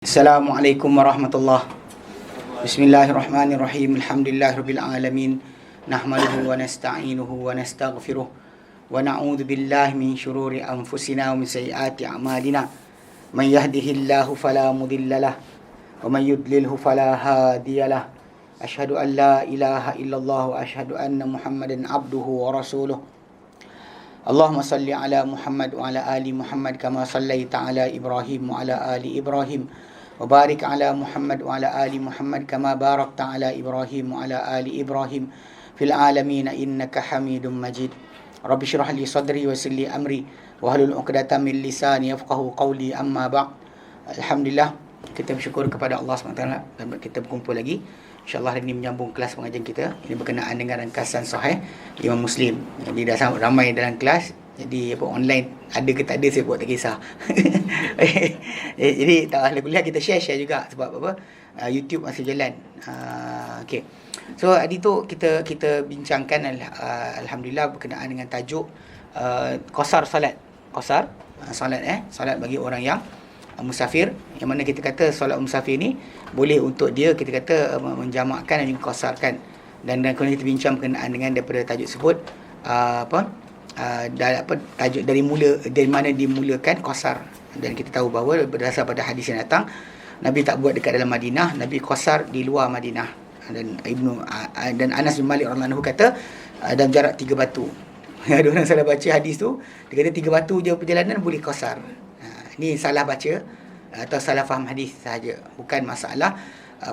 Assalamualaikum warahmatullahi. Bismillahirrahmanirrahim. Alhamdulillahirabbil alamin. Nahmaduhu wa nasta'inuhu wa nastaghfiruh wa na'udzu billahi min shururi anfusina wa min sayyiati a'malina. Man yahdihillahu fala mudhillalah wa man yudlilhu fala hadiyalah. Asyhadu an la ilaha illallah wa asyhadu anna Muhammadan abduhu wa rasuluh. Allahumma salli ala Muhammad wa ala ali Muhammad kama sallaita ala Ibrahim wa ala ali Ibrahim wa barik ala Muhammad wa ala ali Muhammad kama barakta ala Ibrahim wa ala ali Ibrahim fil alamin innaka Hamidum Majid. Rabbi shrah li sadri wa yassir li amri wa hlul 'uqdatam min lisani yafqahu qawli, amma ba'd. Alhamdulillah, kita bersyukur kepada Allah SWT dan kita berkumpul lagi. InsyaAllah hari ini menyambung kelas pengajian kita. Ini berkenaan dengan ringkasan Sahih Imam Muslim. Jadi dah sangat ramai dalam kelas. Jadi apa online ada ke tak ada saya buat tak kisah. Jadi tak boleh kuliah kita share juga sebab apa? YouTube masih jalan. Okey. So hari tu kita bincangkan alhamdulillah berkenaan dengan tajuk qasar salat. Qasar salat bagi orang yang musafir, yang mana kita kata solat musafir ni boleh untuk dia kita kata menjamakkan dan juga qasarkan. Dan kemudian kita bincang berkenaan dengan daripada tajuk sebut tajuk dari mana dimulakan qasar. Dan kita tahu bahawa berdasar pada hadis yang datang, Nabi tak buat dekat dalam Madinah, Nabi qasar di luar Madinah. Dan Anas bin Malik radhiyallahu anhu kata dalam jarak 3 batu. Ada orang salah baca hadis tu, dia kata 3 batu je perjalanan boleh qasar. Ni salah baca atau salah faham hadis sahaja, bukan masalah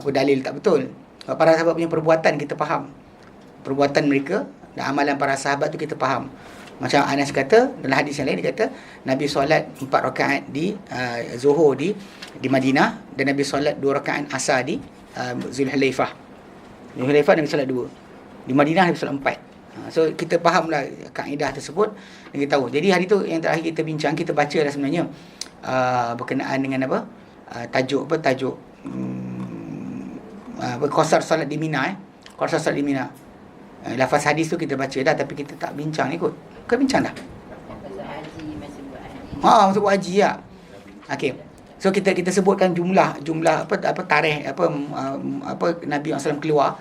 dalil tak betul. Para sahabat punya perbuatan kita faham, perbuatan mereka dan amalan para sahabat tu kita faham. Macam Anas kata dalam hadis yang lain, dia kata Nabi solat 4 rakaat di Zuhur di Madinah, dan Nabi solat 2 rakaat asar di Zulhulaifah. Nabi solat 2. Di Madinah Nabi solat 4. So kita fahamlah kaedah tersebut dan kita tahu. Jadi hari tu yang terakhir kita bincang, kita baca dah sebenarnya berkenaan dengan tajuk qasar salat di Mina. Qasar salat di Mina. Lafaz hadis tu kita baca dah, tapi kita tak bincang ni kot. Kau bincang dah? Masuk buat haji ya. Okey. So kita sebutkan jumlah tarikh Nabi SAW keluar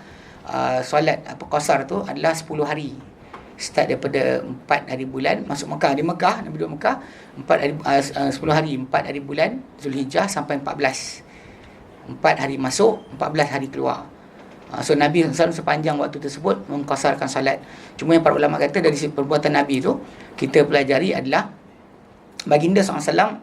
solat qasar tu adalah 10 hari. Start daripada 4 hari bulan masuk Mekah. Di Mekah, Nabi duduk Mekah 10 hari, 4 hari bulan Zulhijjah sampai 14. 4 hari masuk, 14 hari keluar. So Nabi SAW sepanjang waktu tersebut mengqasarkan salat. Cuma yang para ulama kata dari perbuatan Nabi tu kita pelajari adalah baginda SAW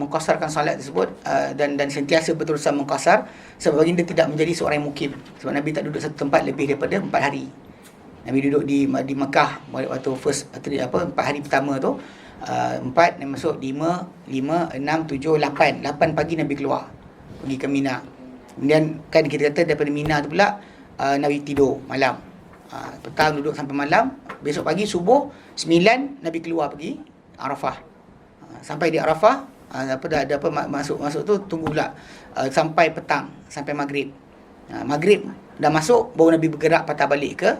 mengqasarkan salat tersebut dan sentiasa berterusan mengqasar sebab baginda tidak menjadi seorang yang mukim. Sebab Nabi tak duduk satu tempat lebih daripada 4 hari. Nabi duduk di Mekah waktu 4 hari pertama tu, 4 Nabi masuk 5, 6, 7, 8 pagi Nabi keluar pergi ke Mina. Kemudian kan kita kata daripada Mina tu pula Nabi tidur malam, petang duduk sampai malam. Besok pagi subuh 9 Nabi keluar pergi Arafah. Sampai di Arafah masuk tu tunggu pula sampai petang, sampai maghrib. Maghrib dah masuk baru Nabi bergerak patah balik ke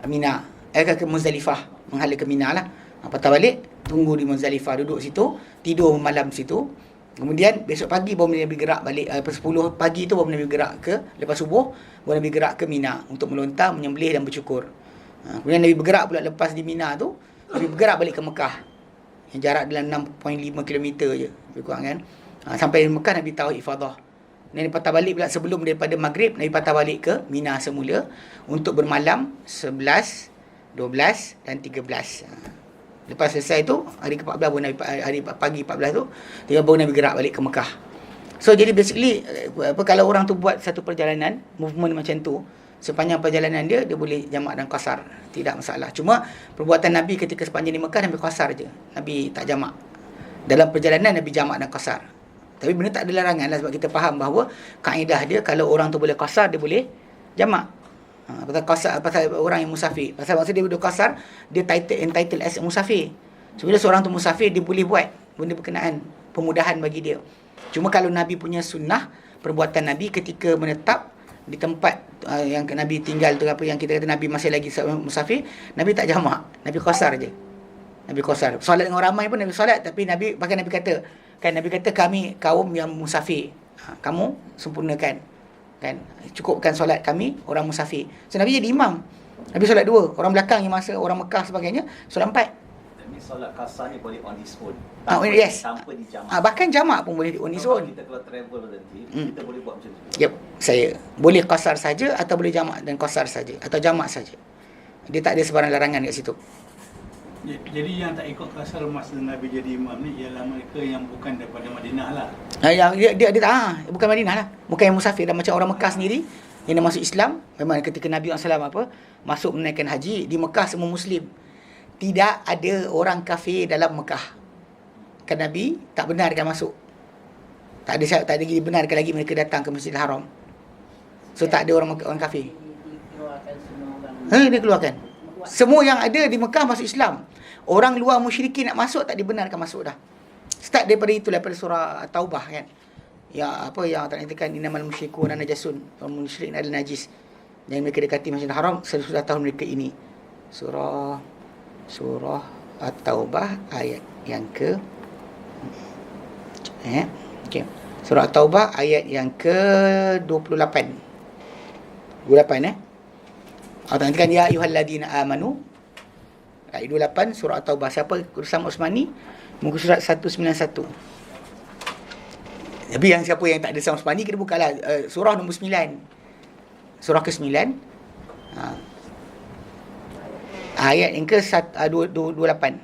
Mina, ke Muzdalifah, menghala ke Mina lah. Patah balik, tunggu di Muzdalifah, duduk situ, tidur malam situ. Kemudian besok pagi baru Nabi gerak balik, 10 pagi tu baru Nabi gerak ke, lepas subuh baru Nabi gerak ke Mina untuk melontar, menyembelih dan bercukur. Kemudian Nabi bergerak pula lepas di Mina tu, Nabi bergerak balik ke Mekah. Yang jarak dalam 6.5 km je lebih kurang kan. Sampai di Mekah Nabi tahu ifadah. Nabi patah balik pula sebelum daripada maghrib, Nabi patah balik ke Mina semula untuk bermalam 11, 12 dan 13. Lepas selesai tu hari ke-14 baru Nabi, hari pagi 14 tu baru Nabi gerak balik ke Mekah. So jadi basically kalau orang tu buat satu perjalanan movement macam tu, sepanjang perjalanan dia boleh jamak dan qasar, tidak masalah. Cuma perbuatan Nabi ketika sepanjang di Mekah Nabi qasar je, Nabi tak jamak. Dalam perjalanan Nabi jamak dan qasar. Tapi benda tak ada larangan lah, sebab kita faham bahawa kaedah dia kalau orang tu boleh qasar, dia boleh jamak. Pasal orang yang musafir. Pasal maksud dia duduk qasar, dia entitled as musafir. So bila seorang tu musafir, dia boleh buat benda berkenaan, pemudahan bagi dia. Cuma kalau Nabi punya sunnah, perbuatan Nabi ketika menetap di tempat yang Nabi tinggal tu, apa yang kita kata Nabi masih lagi musafir, Nabi tak jamak, Nabi qasar je. Nabi qasar. Solat dengan orang ramai pun Nabi solat, tapi Nabi bahkan Nabi kata Kan Nabi kata kami kaum yang musafir. Kamu sempurnakan. Kan cukupkan solat kami orang musafir. So Nabi jadi imam. Nabi solat 2, orang belakang yang masa orang Mekah sebagainya solat 4. Ini solat kasar ni boleh on his own. Yes. Tanpa dijamak. Bahkan jamak pun boleh on his own. Kita kalau travel nanti, kita boleh buat macam tu. Yep, saya boleh qasar saja atau boleh jamak dan qasar saja atau jamak saja. Dia tak ada sebarang larangan kat situ. Jadi yang tak ikut kasar masa Nabi jadi imam ni ialah mereka yang bukan daripada Madinah lah. Yang dia bukan Madinah lah. Bukan yang musafir. Dan macam orang Mekah sendiri yang dah masuk Islam, memang ketika Nabi SAW masuk menunaikan haji, di Mekah semua Muslim. Tidak ada orang kafir dalam Mekah. Kan Nabi tak benarkan masuk. Tak ada dibenarkan lagi mereka datang ke Masjidil Haram. So tak ada orang kafir. Dia keluarkan. Semua yang ada di Mekah masuk Islam. Orang luar musyrikin nak masuk tak dibenarkan masuk dah. Start daripada itu, daripada surah Taubah kan. Ya apa yang tak nyatakan innamal musyrikuna najasun. Orang musyrik adalah najis. Yang mereka dekati Masjidil Haram sesudah tahun mereka ini. Surah At-Taubah ayat yang ke okey. Surah At-Taubah ayat yang ke-28. 28 Allah nyatakan ya ayyuhalladzina amanu. Ayat 28 surah At-Taubah. Siapa Usama Osmani? Muka surat 191. Tapi yang siapa yang tak ada Usama Osmani, kita bukalah surah nombor 9. Surah ke-9. Ayat yang ke-28.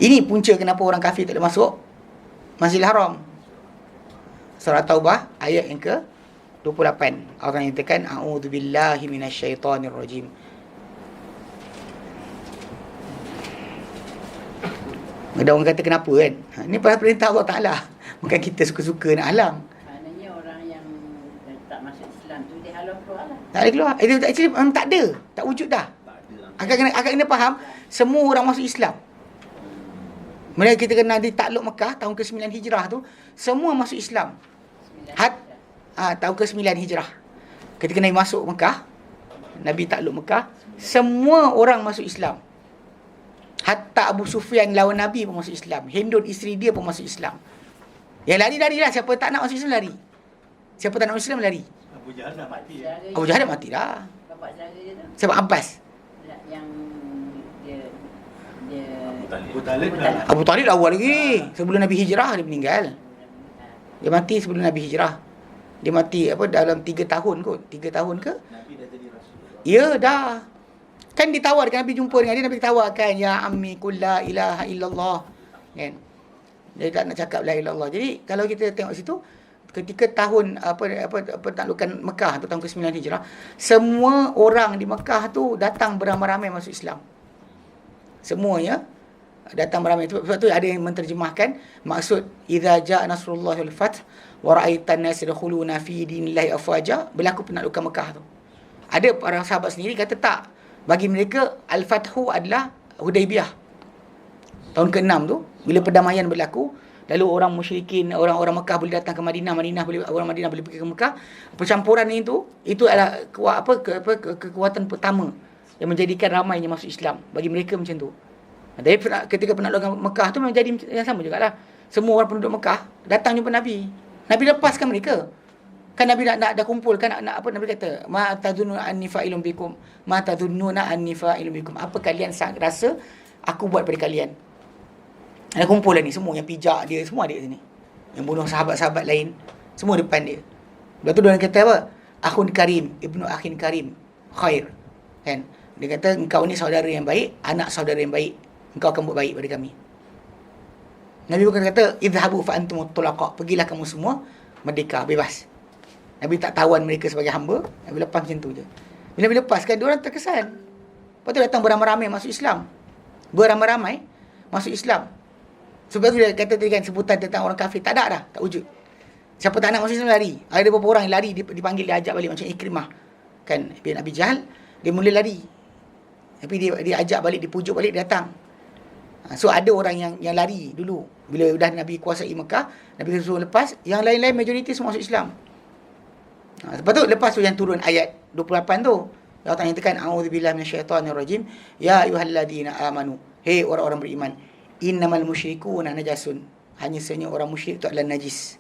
Ini punca kenapa orang kafir tak boleh masuk Masjidil Haram. Surah Taubah ayat yang ke-28. Allah nyatakan a'udzubillahi minasyaitonirrajim. Ada orang kata kenapa kan? Ini perintah Allah Ta'ala. Bukan kita suka-suka nak halang. Maknanya orang yang tak masuk Islam tu dia halau keluar lah. Tak ada keluar. Itu actually memang tak ada. Tak wujud dah. Akak kena faham, semua orang masuk Islam. Mereka kita kena ditakluk Mekah tahun ke-9 Hijrah tu, semua masuk Islam. Tahun ke-9 Hijrah. Ketika Nabi masuk Mekah, Nabi takluk Mekah, semua orang masuk Islam. Hatta Abu Sufyan lawan Nabi pun masuk Islam. Hindun isteri dia pun masuk Islam. Yang lari-larilah. Siapa tak nak masuk Islam lari. Siapa tak nak masuk Islam lari. Abu Jahal dah mati. Abu Jahal dah mati dah. Bapak saudara dia tu. Siapa? Abbas. Yang dia Abu Talib dah. Abu Talib dah awal lagi. Sebelum Nabi hijrah dia meninggal. Dia mati sebelum Nabi hijrah. Dia mati dalam 3 tahun kot. 3 tahun ke? Nabi dah jadi rasul. Ya dah. Kan ditawarkan, Nabi jumpa dengan dia, Nabi ditawarkan ya ammi qul la ilaha illallah. Kan? Dia tak nak cakap la ilaha illallah. Jadi kalau kita tengok situ, ketika tahun taklukan Mekah tu tahun ke-9 Hijrah, semua orang di Mekah tu datang beramai-ramai masuk Islam. Semuanya datang beramai. Sebab tu ada yang menterjemahkan maksud idza jaa nasrullahi wal fath wa ra'aitan nas yadkhuluna fi dinillahi afwaja, berlaku penaklukan Mekah tu. Ada para sahabat sendiri kata tak. Bagi mereka Al-Fathu adalah Hudaibiyah. Tahun ke-6 tu bila perdamaian berlaku, lalu orang musyrikin, orang-orang Mekah boleh datang ke Madinah, orang Madinah boleh pergi ke Mekah. Percampuran itu adalah kekuatan pertama yang menjadikan ramainya masuk Islam bagi mereka macam tu. Tapi ketika penaklukan Mekah tu memang jadi yang sama jugalah. Semua orang penduduk Mekah datang jumpa Nabi. Nabi lepaskan mereka. Kan Nabi dah kumpulkan nak Nabi kata ma tadunnu anni fa'ilun bikum ma tadunnuna anni fa'ilun bikum, apa kalian rasa aku buat pada kalian. Ada kumpulan ni semua yang pijak dia semua ada sini, yang bunuh sahabat-sahabat lain semua depan dia. Lepas tu dia kata apa, akhun karim ibnu akhin karim khair, kan dia kata engkau ni saudara yang baik, anak saudara yang baik, engkau akan buat baik pada kami. Nabi bukan kata idhabu fa antum tulaqa, pergilah kamu semua merdeka, bebas. Nabi tak tawan mereka sebagai hamba. Nabi lepas macam tu je. Bila Nabi lepaskan, dia orang terkesan. Lepas tu datang beramai-ramai masuk Islam. Beramai-ramai masuk Islam. Sebab tu dia kata tadi kan sebutan tentang orang kafir. Tak ada dah. Tak wujud. Siapa tak nak masuk Islam lari. Ada beberapa orang yang lari, dipanggil, diajak balik macam Ikrimah. Kan, bila Nabi Jahal, dia mula lari. Tapi dia ajak balik, dipujuk balik, dia datang. So ada orang yang lari dulu. Bila dah Nabi kuasai Mekah, Nabi suruh lepas. Yang lain-lain majoriti semua masuk Islam. Lepas tu lepas tu yang turun ayat 28 tu, Allah Ta'ala nyatakan a'udzubillahi minasyaitonirrajim ya ayyuhalladzina amanu, hei orang-orang beriman, innamal musyrikuna najasun. Hanya sebenarnya orang musyrik itu adalah najis.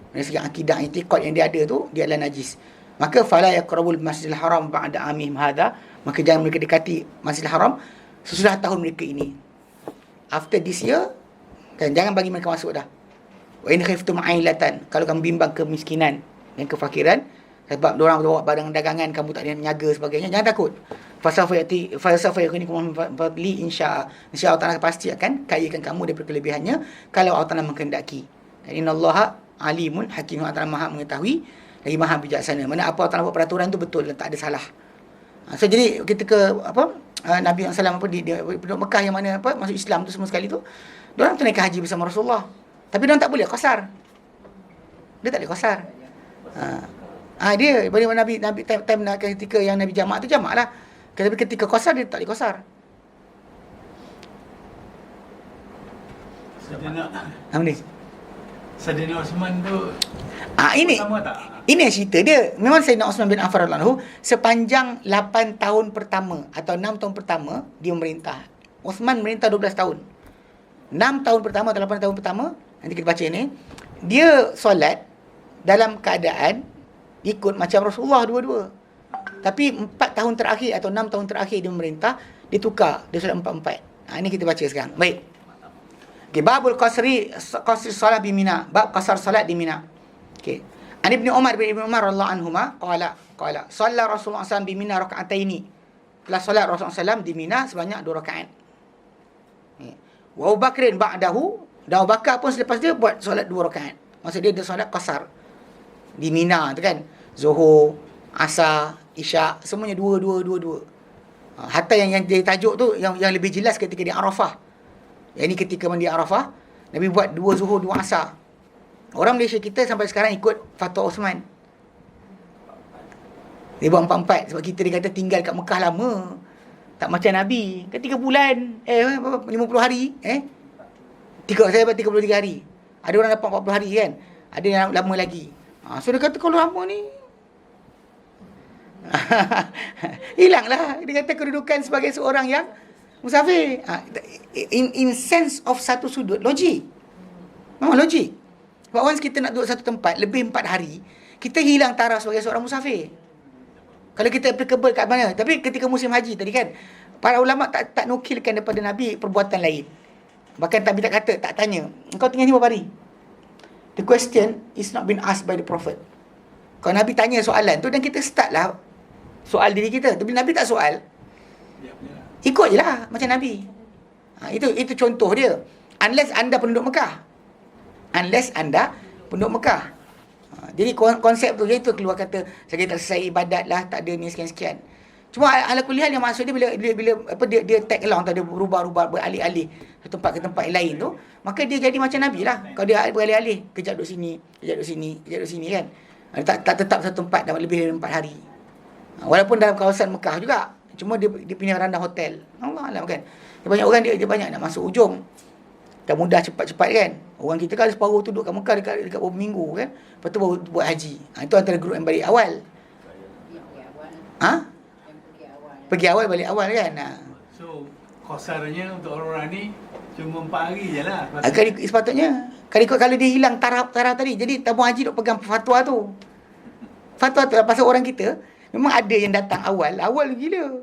Dari segi akidah, i'tiqad yang dia ada tu, dia adalah najis. Maka fala yaqrabul masjidil haram ba'da amihim hadha. Maka jangan mereka dekati Masjidil Haram sesudah tahun mereka ini. After this year, kan, jangan bagi mereka masuk dah. Wa in khiftum ailatan, kalau kamu bimbang kemiskinan dan kefakiran sebab diorang bawa barang dagangan, kamu tak ada niaga sebagainya, jangan takut. Falsafa yakunikum fadli insya Allah Taala pasti akan kayakan kamu daripada kelebihannya kalau Allah Taala menghendaki. Innallaha alimun hakim, Allah Taala Maha mengetahui lagi Maha bijaksana. Mana apa Allah Taala buat peraturan tu betul, tak ada salah. So jadi ketika Nabi SAW di penduduk Mekah yang mana masuk Islam tu semua sekali tu, diorang tunaikan haji bersama Rasulullah. Tapi diorang tak boleh qasar. Dia tak boleh qasar. Dia pada Nabi time ketika yang Nabi jamak tu jamak lah. Tapi ketika qasar dia tak boleh qasar. Sayyidina Osman tu ini sama tak? ini cerita dia. Memang Sayyidina Osman bin Affan radhiyallahu anhu sepanjang 8 tahun pertama atau 6 tahun pertama dia memerintah. Osman merintah 12 tahun. 6 tahun pertama atau 8 tahun pertama, nanti kita baca ni, dia solat dalam keadaan ikut macam Rasulullah dua-dua. Tapi 4 tahun terakhir atau 6 tahun terakhir dia memerintah, dia tukar, dia solat 4-4. Ini kita baca sekarang. Baik. Okay, babul qasri salat di Mina. Bab qasar salat di Mina. Okey. An Ibnu Umar radhiyallahu anhuma qala shalla Rasulullah SAW di Mina raka'ataini. Telah solat Rasulullah SAW di Mina sebanyak 2 rakaat. Wa Abu Bakrin ba'dahu, dan Abu Bakar pun selepas dia buat solat 2 rakaat. Maksud dia solat qasar di Mina tu kan. Zuhur, Asar, Isyak, semuanya 2. Hatta yang dia tajuk tu yang lebih jelas ketika di Arafah. Yang ini ketika mandi Arafah, Nabi buat 2 Zuhur, 2 Asar. Orang Malaysia kita sampai sekarang ikut fatwa Osman. Dia buat 4-4 sebab kita dia kata tinggal kat Mekah lama. Tak macam Nabi. Kan 3 bulan. 50 hari. 33 hari. Ada orang dapat 40 hari kan. Ada yang lama lagi. So dia kata kalau lama ni hilanglah. Dia kata kedudukan sebagai seorang yang musafir. In sense of satu sudut, logik. Memang logik. Sebab once kita nak duduk satu tempat lebih 4 hari, kita hilang taraf sebagai seorang musafir. Kalau kita applicable kat mana. Tapi ketika musim haji tadi kan, para ulama tak nukilkan daripada Nabi perbuatan lain. Bahkan Nabi tak kata, tak tanya, engkau tinggal ni berapa hari? The question is not been asked by the Prophet. Kalau Nabi tanya soalan tu, dan kita start lah soal diri kita. Tapi Nabi tak soal, ikut je lah macam Nabi. Itu contoh dia. Unless anda penduduk Mekah. Jadi konsep tu, itu keluar kata saya tak selesai ibadat lah, tak ada ni sekian-sekian. Cuma ala kuliah yang maksud dia bila dia tag along, dia berubah-ubah, beralih-alih satu tempat ke tempat lain tu, maka dia jadi macam Nabi lah. Kalau dia beralih-alih, kejap duduk sini kan. Tak tetap satu tempat dalam lebih dari 4 hari. Walaupun dalam kawasan Mekah juga, cuma dia punya randah hotel. Allah alam kan. Banyak orang dia banyak nak masuk ujung. Tak mudah cepat-cepat kan. Orang kita kan separuh tu duduk kat Mekah dekat beberapa minggu kan. Lepas tu baru buat haji. Itu antara grup yang balik awal. Pergi awal balik awal kan. So qasarnya untuk orang-orang ni cuma 4 hari je lah. Sepatutnya kalau dia hilang taraf tadi. Jadi tabung haji duk pegang fatwa tu. Fatwa tu pasal orang kita memang ada yang datang awal gila.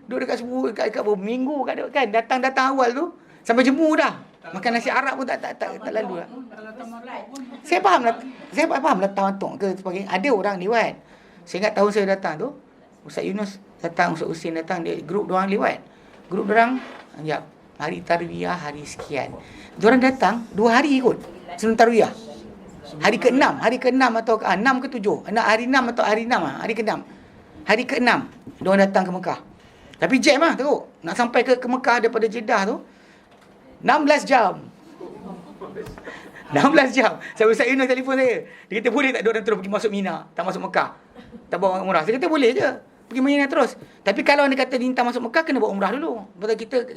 Duduk dekat sebuah dekat beberapa minggu kan. Datang awal tu sampai jemu dah. Makan nasi Arab pun tak lalu lah. Saya faham lah tawatuk ke sebagainya. Ada orang lewat. Saya ingat tahun saya datang tu, Ustaz Yunus datang, Ustaz Husin datang, dia grup diorang lewat. Grup diorang hari tarwiyah, hari sekian. Diorang datang 2 hari ikut sebelum tarwiyah. Hari ke-6 atau 6 ke 7. Hari 6 atau hari 6 lah. Hari ke-6. Hari ke-6 diorang datang ke Mekah. Tapi jam lah teruk. Nak sampai ke Mekah daripada Jeddah tu 16 jam. 16 jam. Saya Ustaz Yunus telefon saya. Dia kata boleh tak diorang terus pergi masuk Mina, tak masuk Mekah, tak bawa umrah. Saya kata boleh je, pergi Mina terus. Tapi kalau anda kata minta masuk Mekah, kena bawa umrah dulu. Betul kita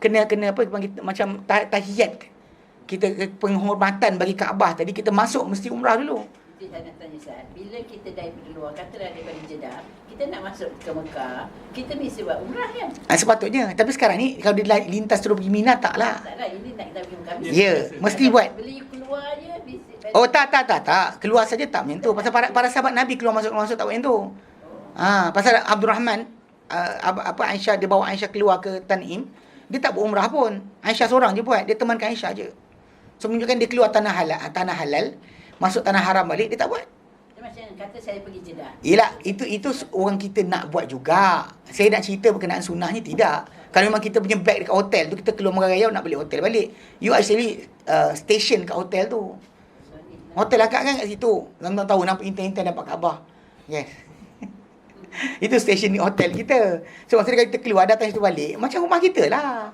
kena macam tahiyat. Kita penghormatan bagi Kaabah tadi, kita masuk mesti umrah dulu. Okey, saya nak tanya Ustaz. Bila kita daripada luar, katalah daripada Jeddah, kita nak masuk ke Mekah, kita mesti buat umrah kan? Sepatutnya. Tapi sekarang ni kalau dia lintas terus pergi Mina tak lah. Taklah, ini nak kita pergi Mekah. Ya, mesti buat. Beli keluar je, Oh tak. Keluar saja tak macam tu. Pasal para sahabat Nabi keluar masuk tak buat macam tu. Pasal Abdul Rahman Aisyah, dia bawa Aisyah keluar ke Tanim, dia tak buat umrah pun. Aisyah seorang je buat, dia temankan Aisyah je. So menunjukkan dia keluar tanah halal, masuk tanah haram balik, dia tak buat. Macam kata saya pergi Jeddah. Yelah, itu orang kita nak buat juga. Saya nak cerita berkenaan sunnahnya, tidak. Kalau memang kita punya bag dekat hotel tu, kita keluar Merayau nak balik hotel balik. You actually station kat hotel tu. Hotel akak kan kat situ. Tuan-tuan tahu, nampak intan-intan dapat Kaabah. Yes. Itu stesen hotel kita. So masa kita keluar, datang situ balik, macam rumah kita lah.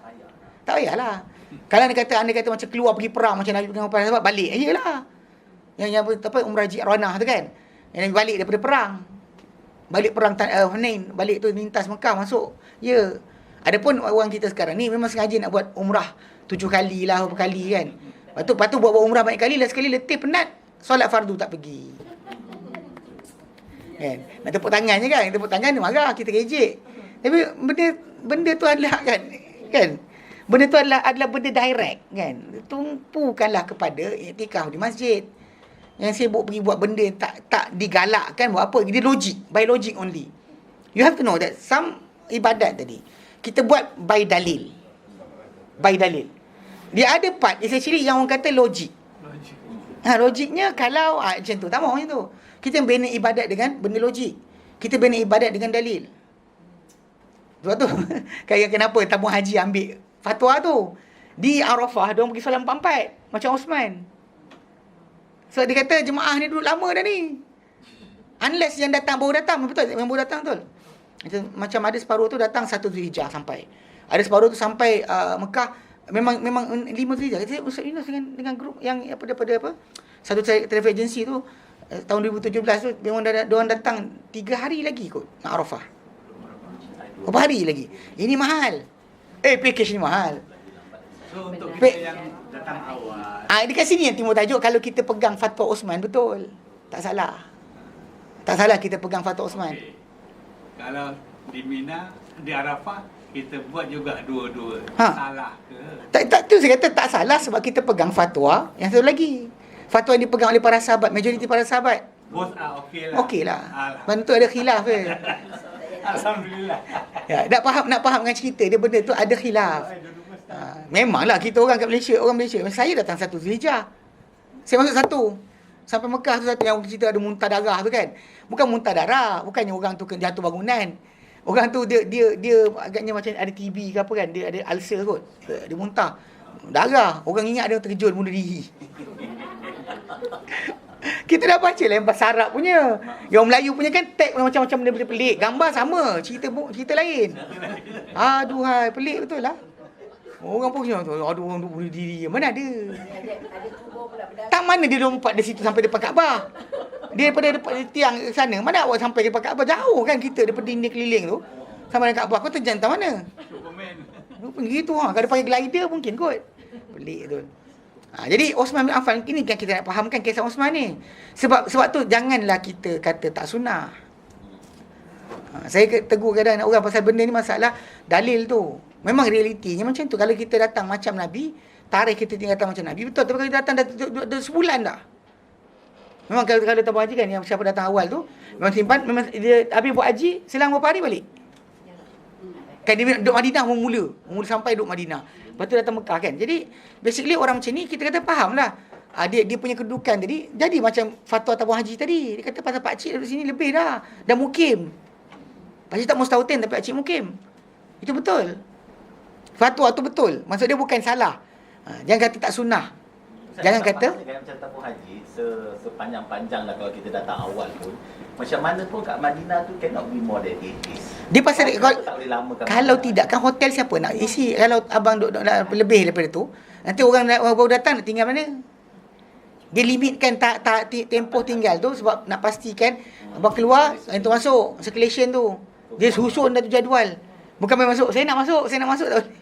Tak payahlah. Kalau anda kata macam keluar pergi perang, macam Nabi dengan para sahabat, balik. Iyalah. Yang apa umrah Ji'ranah tu kan. Yang Nabi balik daripada perang. Balik perang Hunain, balik tu lintas Mekah masuk. Ya. Adapun orang kita sekarang ni memang sengaja nak buat umrah 7 kali lah, berapa kali kan. Lepas tu buat umrah banyak kali, last sekali letih penat, solat fardu tak pergi. Kan? Nak tepuk tangan je kan. Tepuk tangan dia marah, kita kejek. Tapi benda tu adalah kan. Benda tu adalah benda direct kan. Tumpukanlah kepada iktikaf di masjid. Yang sibuk pergi buat benda tak digalakkan buat apa. Dia logik, by logic only. You have to know that some ibadat tadi kita buat by dalil. By dalil. Dia ada part essentially yang orang kata logik. Logiknya kalau macam tu, tak mahu macam tu. Kita bina ibadat dengan benda logik. Kita bina ibadat dengan dalil. Sebab tu kenapa tabung haji ambil fatwa tu. Di Arafah dia orang pergi solat 4-4 macam Osman. So dia kata jemaah ni duduk lama dah ni. Unless yang datang baru datang, betul? Yang baru datang betul. Macam ada separuh tu datang 1 Zulhijjah sampai. Ada separuh tu sampai Mekah memang 5 Zulhijjah. Saya Ustaz Yunus dengan grup yang daripada satu travel agency tu tahun 2017 tu memang diorang datang 3 hari lagi kot nak Arafah. Berapa hari lagi? Ini mahal. Package ni mahal. So untuk kita yang datang awal, Dekat sini yang timbul tajuk kalau kita pegang fatwa Osman betul. Tak salah. Tak salah kita pegang fatwa Osman. okay. Kalau di Mina, di Arafah, kita buat juga dua-dua. Salah ke? Tak tu saya kata tak salah sebab kita pegang fatwa. Yang satu lagi, fatwa yang dipegang oleh para sahabat, majoriti para sahabat. Both okey lah. Okey lah. Bantu ada khilaf ke. Alhamdulillah. Ya, nak faham dengan cerita dia benda tu ada khilaf. Memanglah kita orang kat Malaysia, orang Malaysia. Saya datang 1 Zulhijjah. Saya masuk 1. Sampai Mekah tu satu yang cerita ada muntah darah tu kan. Bukan muntah darah, bukannya orang tu kena jatuh bangunan. Orang tu dia agaknya macam ada TB ke apa kan, dia ada ulcer kot. Dia muntah. Darah. Orang ingat dia terkejut bunuh diri. Kita dah baca lah yang bahasa Arab punya. Yang Melayu punya kan tag macam-macam benda pelik. Gambar sama, cerita lain. Aduhai, pelik betul lah. Orang pun macam tu, aduh orang tu bunuh diri. Mana ada? Ada kubur pula berdarah. Tak mana dia lompat dari situ sampai depan Kaabah. Dia daripada tiang sana, mana awak sampai depan Kaabah? Jauh kan kita daripada dinding keliling tu. Sampai dekat Kaabah, kau terjang tak mana? Superman. Gitu kalau pakai glider mungkin kot. Pelik tu. Jadi Osman bin Affan ini kan kita nak fahamkan kisah Osman ni. Sebab tu janganlah kita kata tak sunnah. Saya tegur kadang orang pasal benda ni masalah dalil tu. Memang realitinya macam tu. Kalau kita datang macam Nabi, tarikh kita tinggal datang macam Nabi, betul. Tapi kalau kita datang dah sebulan dah. Memang kalau tabung haji kan, yang siapa datang awal tu, memang simpan, memang dia habis buat haji, selang berapa hari balik. Kan dia duduk Madinah mula sampai duduk Madinah. Lepas tu datang Mekah kan. Jadi basically orang macam ni kita kata faham lah. Dia punya kedudukan tadi jadi macam fatwa tabung haji tadi. Dia kata pasal pakcik duduk sini lebih dah mukim. Pakcik tak mustautin tapi pakcik mukim. Itu betul. Fatwa tu betul. Maksud dia bukan salah. Jangan kata tak sunnah. Jangan kata macam tabung haji sepanjang-panjang lah kalau kita datang awal pun. Macam mana pun kat Madinah tu cannot be more than 8 days. dia pasal tak boleh lama kat kalau Madinah. tidak kan hotel siapa nak isi. Kalau abang duduk lebih daripada tu, nanti orang baru datang nak tinggal mana? Dia limitkan tempoh tinggal tu sebab nak pastikan abang keluar, yang tu masuk circulation tu. Dia susun dah tu jadual. Bukan main masuk, saya nak masuk tak boleh.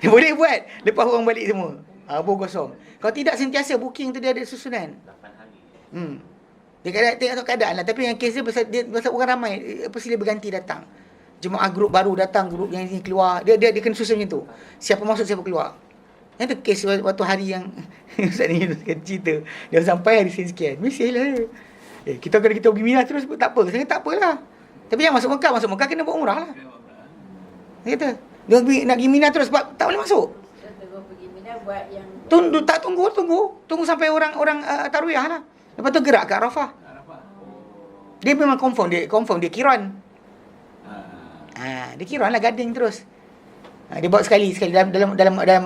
Dia boleh buat lepas orang balik semua. Baru kosong. Kalau tidak sentiasa booking tu dia ada susunan. 8 hari. Dia tengok keadaan lah. Tapi yang kes dia pasal orang ramai, silih berganti datang. Jemaah grup baru datang, grup yang ini keluar. Dia kena susun macam tu. Siapa masuk, siapa keluar. Yang tu kes waktu hari yang Ustaz ni cerita. Dia sampai hari sekian. Mesej lah dia. Kita pergi Mina terus tak apa. Saya kata tak apalah. Tapi yang masuk Mekah kena buat umrah lah. Dia kata, dia nak pergi Mina terus sebab tak boleh masuk. So, terus pergi Mina buat yang... Tunggu sampai orang tarwiyah lah. Lepas tu gerak ke Arafah. Dia memang confirm dia kiran. Dia kiran lah, gading terus. Dia buat sekali dalam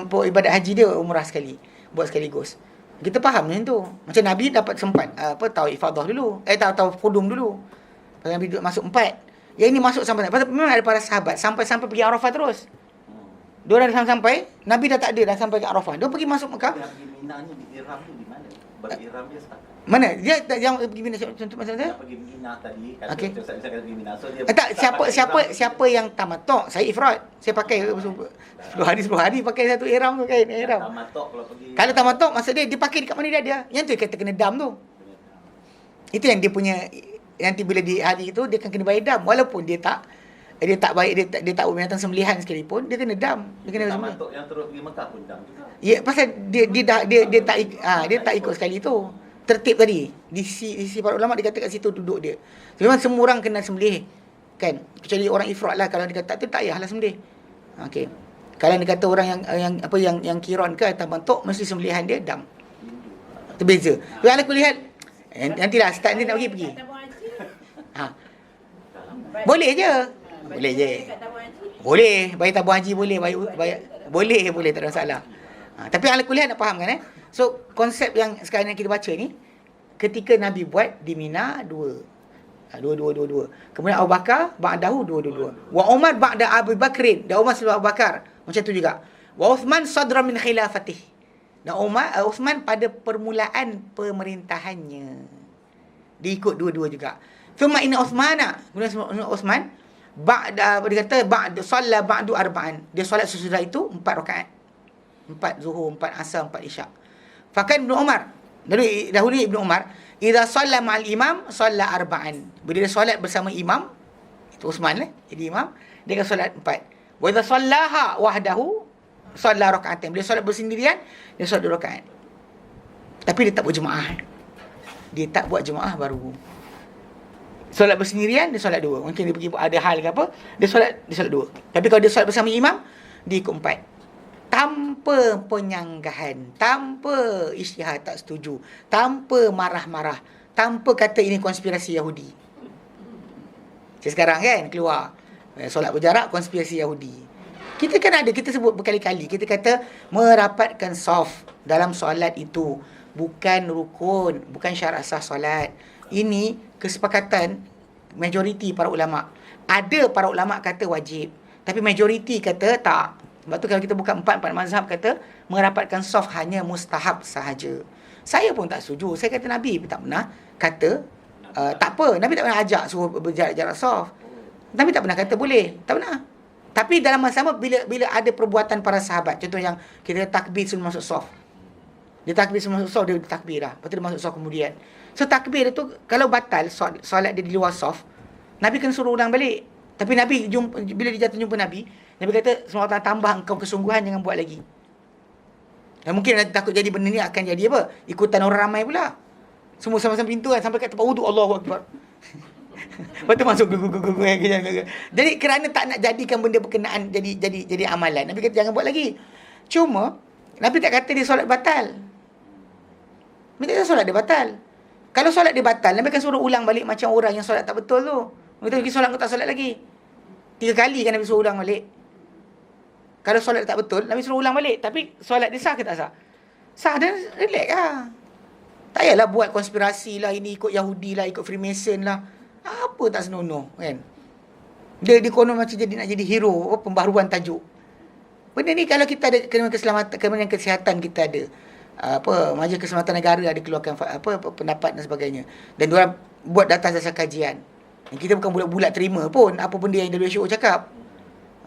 ibadat haji dia, umrah sekali. Buat sekaligus. Kita faham macam tu. Macam Nabi dapat sempat tahu ifadah dulu. Tahu qudum dulu. Pasal Nabi masuk 4. Yang ini masuk sampai. Pasal memang ada para sahabat sampai pergi Arafah terus. Diorang dah sampai, Nabi dah tak ada, dah sampai ke Arafah. Dia pergi masuk Mekah. Yang pergi Mina ni ihram tu di mana? Berihram dia start. Mana? Dia yang pergi Mina contoh macam mana? Yang pergi Mina tadi, Okey. Saya pergi Mina. So dia Tak, siapa yang tamattu'? Saya ifrad. Saya pakai 10 hari pakai satu ihram tu kain ihram. Tamattu' kalau pergi. Kalau tamattu' maksud dia pakai dekat mana dia ada. Yang tu dia kata kena dam tu. Itu yang dia punya, nanti bila di hari itu dia akan kena bayar dam walaupun dia tak baik, dia tak binatang sembelihan sekalipun, dia kena dam. Dia kena sembelih. Tamattu' yang terus pergi Mekah pun dam juga. Ya, pasal dia tak ikut sekali tu. Tertib tadi. Di sisi para ulama dia kata kat situ duduk dia. So, memang semua orang kena sembelih. Kan? Kecuali orang ifrat lah, kalau dia kata tu tak payahlah sembelih. Okey. Kalau dia kata orang yang kiron ke tamattu' mesti sembelihan dia dam. Terbeza. Tu ala kulihat nantilah start ni nak pergi. Boleh je. Boleh, bayar tabung haji boleh, boleh tak ada masalah. Tapi ala kuliah nak faham kan So konsep yang sekarang yang kita baca ni, ketika Nabi buat di Mina dua. Kemudian Abu Bakar ba'dahu dua. Wa Umar ba'da Abu Bakrin, dan Umar sebelum Abu Bakar. Macam tu juga. Wa Uthman sadra min khilafatih. Dan Uthman pada permulaan pemerintahannya. Diikut dua-dua juga. Thumma inna Uthmana, kemudian Uthman ba'da, dia kata ba'da salla ba'du arba'an. Dia solat sesudah itu 4 rakaat. 4 zuhur, 4 asar, 4 isyak. Fakan Ibnu Umar, dahulu Ibnu Umar, idza shalla ma'al imam shalla arba'an. Bila dia solat bersama imam, itu Uthman lah, jadi imam, dia akan solat 4. Wa idza shallaha wahdahu shalla raka'atain. Bila solat bersendirian, dia solat 2 rakaat. Tapi dia tak buat jemaah. Baru solat bersendirian, dia solat 2. Mungkin dia pergi ada hal ke apa, dia solat 2. Tapi kalau dia solat bersama imam, dia ikut 4. Tanpa penyanggahan, tanpa isytihad tak setuju, tanpa marah-marah, tanpa kata ini konspirasi Yahudi. Sekarang kan keluar solat berjarak konspirasi Yahudi. Kita kan ada, kita sebut berkali-kali, kita kata merapatkan saf dalam solat itu bukan rukun, bukan syarat sah solat. Ini kesepakatan majoriti para ulama. Ada para ulama kata wajib, tapi majoriti kata tak. Sebab tu kalau kita buka 4 mazhab kata merapatkan saf hanya mustahab sahaja. Saya pun tak setuju. Saya kata Nabi tak pernah kata tak apa. Nabi tak pernah ajak suruh berjarak-jarak saf. Nabi tak pernah kata boleh. Tak pernah. Tapi dalam masa sama bila ada perbuatan para sahabat, contoh yang kita takbir sebelum masuk saf. Dia takbir sebelum masuk saf, dia takbir dah. Lepas tu dia masuk saf kemudian. So takbir tu kalau batal solat dia di luar saf, Nabi kena suruh ulang balik. Tapi Nabi bila dia jatuh jumpa Nabi kata semua orang tambah engkau kesungguhan, jangan buat lagi. Dan mungkin nanti takut jadi benda ni akan jadi apa? Ikutan orang ramai pula. Semua sama-sama pintu kan, sampai kat tempat wuduk, Allahu Akbar. Lepas tu masuk gugu. Jadi kerana tak nak jadikan benda berkenaan jadi amalan, Nabi kata jangan buat lagi. Cuma Nabi tak kata dia solat batal. Nabi tak kata solat dia batal. Kalau solat dia batal, Nabi akan suruh ulang balik macam orang yang solat tak betul tu. Nabi kata solat kau tak solat lagi. 3 kali kan Nabi suruh ulang balik. Kalau solat tak betul, Nabi suruh ulang balik. Tapi solat dia sah ke tak sah? Sah dan relax lah. Tak payahlah buat konspirasi lah, ini ikut Yahudi lah, ikut Freemason lah. Apa tak senonoh kan? Dia konon macam nak jadi hero, pembaharuan tajuk. Benda ni kalau kita ada Kementerian Kesihatan, kita ada Majlis Keselamatan Negara ada keluarkan pendapat dan sebagainya. Dan diorang buat data dasar kajian. Kita bukan bulat-bulat terima pun apa benda yang WHO cakap.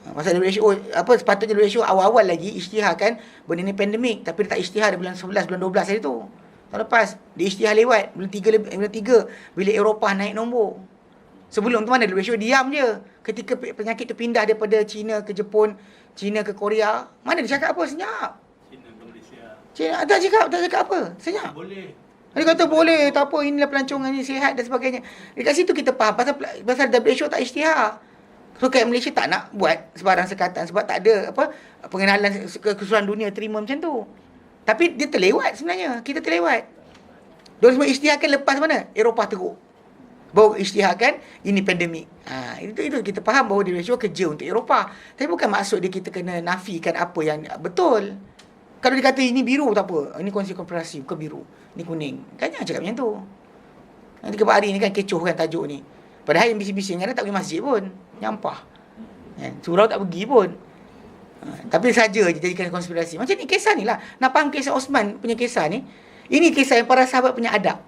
Masa WHO sepatutnya WHO awal-awal lagi isytihar kan benda ni pandemik, tapi dia tak isytihar di bulan 11 bulan 12 hari tu. Tahun lepas. Dia isytihar lewat. Bulan 3 bila Eropah naik nombor. Sebelum tu mana WHO diam je. Ketika penyakit tu pindah daripada China ke Jepun, China ke Korea, mana dia cakap apa? Senyap. China ke Malaysia. China tak cakap apa? Senyap. Boleh. Dia kata boleh, tak apa, inilah pelancongan ni sihat dan sebagainya. Dekat situ kita faham pasal WHO tak isytihar. So kat Malaysia tak nak buat sebarang sekatan sebab tak ada pengenalan keseluruhan dunia terima macam tu. Tapi dia terlewat sebenarnya. Kita terlewat. Diorang semua isytiharkan lepas mana? Eropah teruk. Baru isytiharkan ini pandemik. Itu kita faham bahawa WHO kerja untuk Eropah. Tapi bukan maksud dia kita kena nafikan apa yang betul. Kalau dia kata ini biru tak apa. Ini kongsi konspirasi, bukan biru. Ini kuning. Kan jangan cakap macam tu. Nanti ke hari ni kan kecoh kan tajuk ni. Padahal yang bising-bising kan tak pergi masjid pun. Nyampah. Surau tak pergi pun. Tapi saja je jadikan konspirasi. Macam ni kisah ni lah. Nak faham kisah Osman punya kisah ni. Ini kisah yang para sahabat punya adab.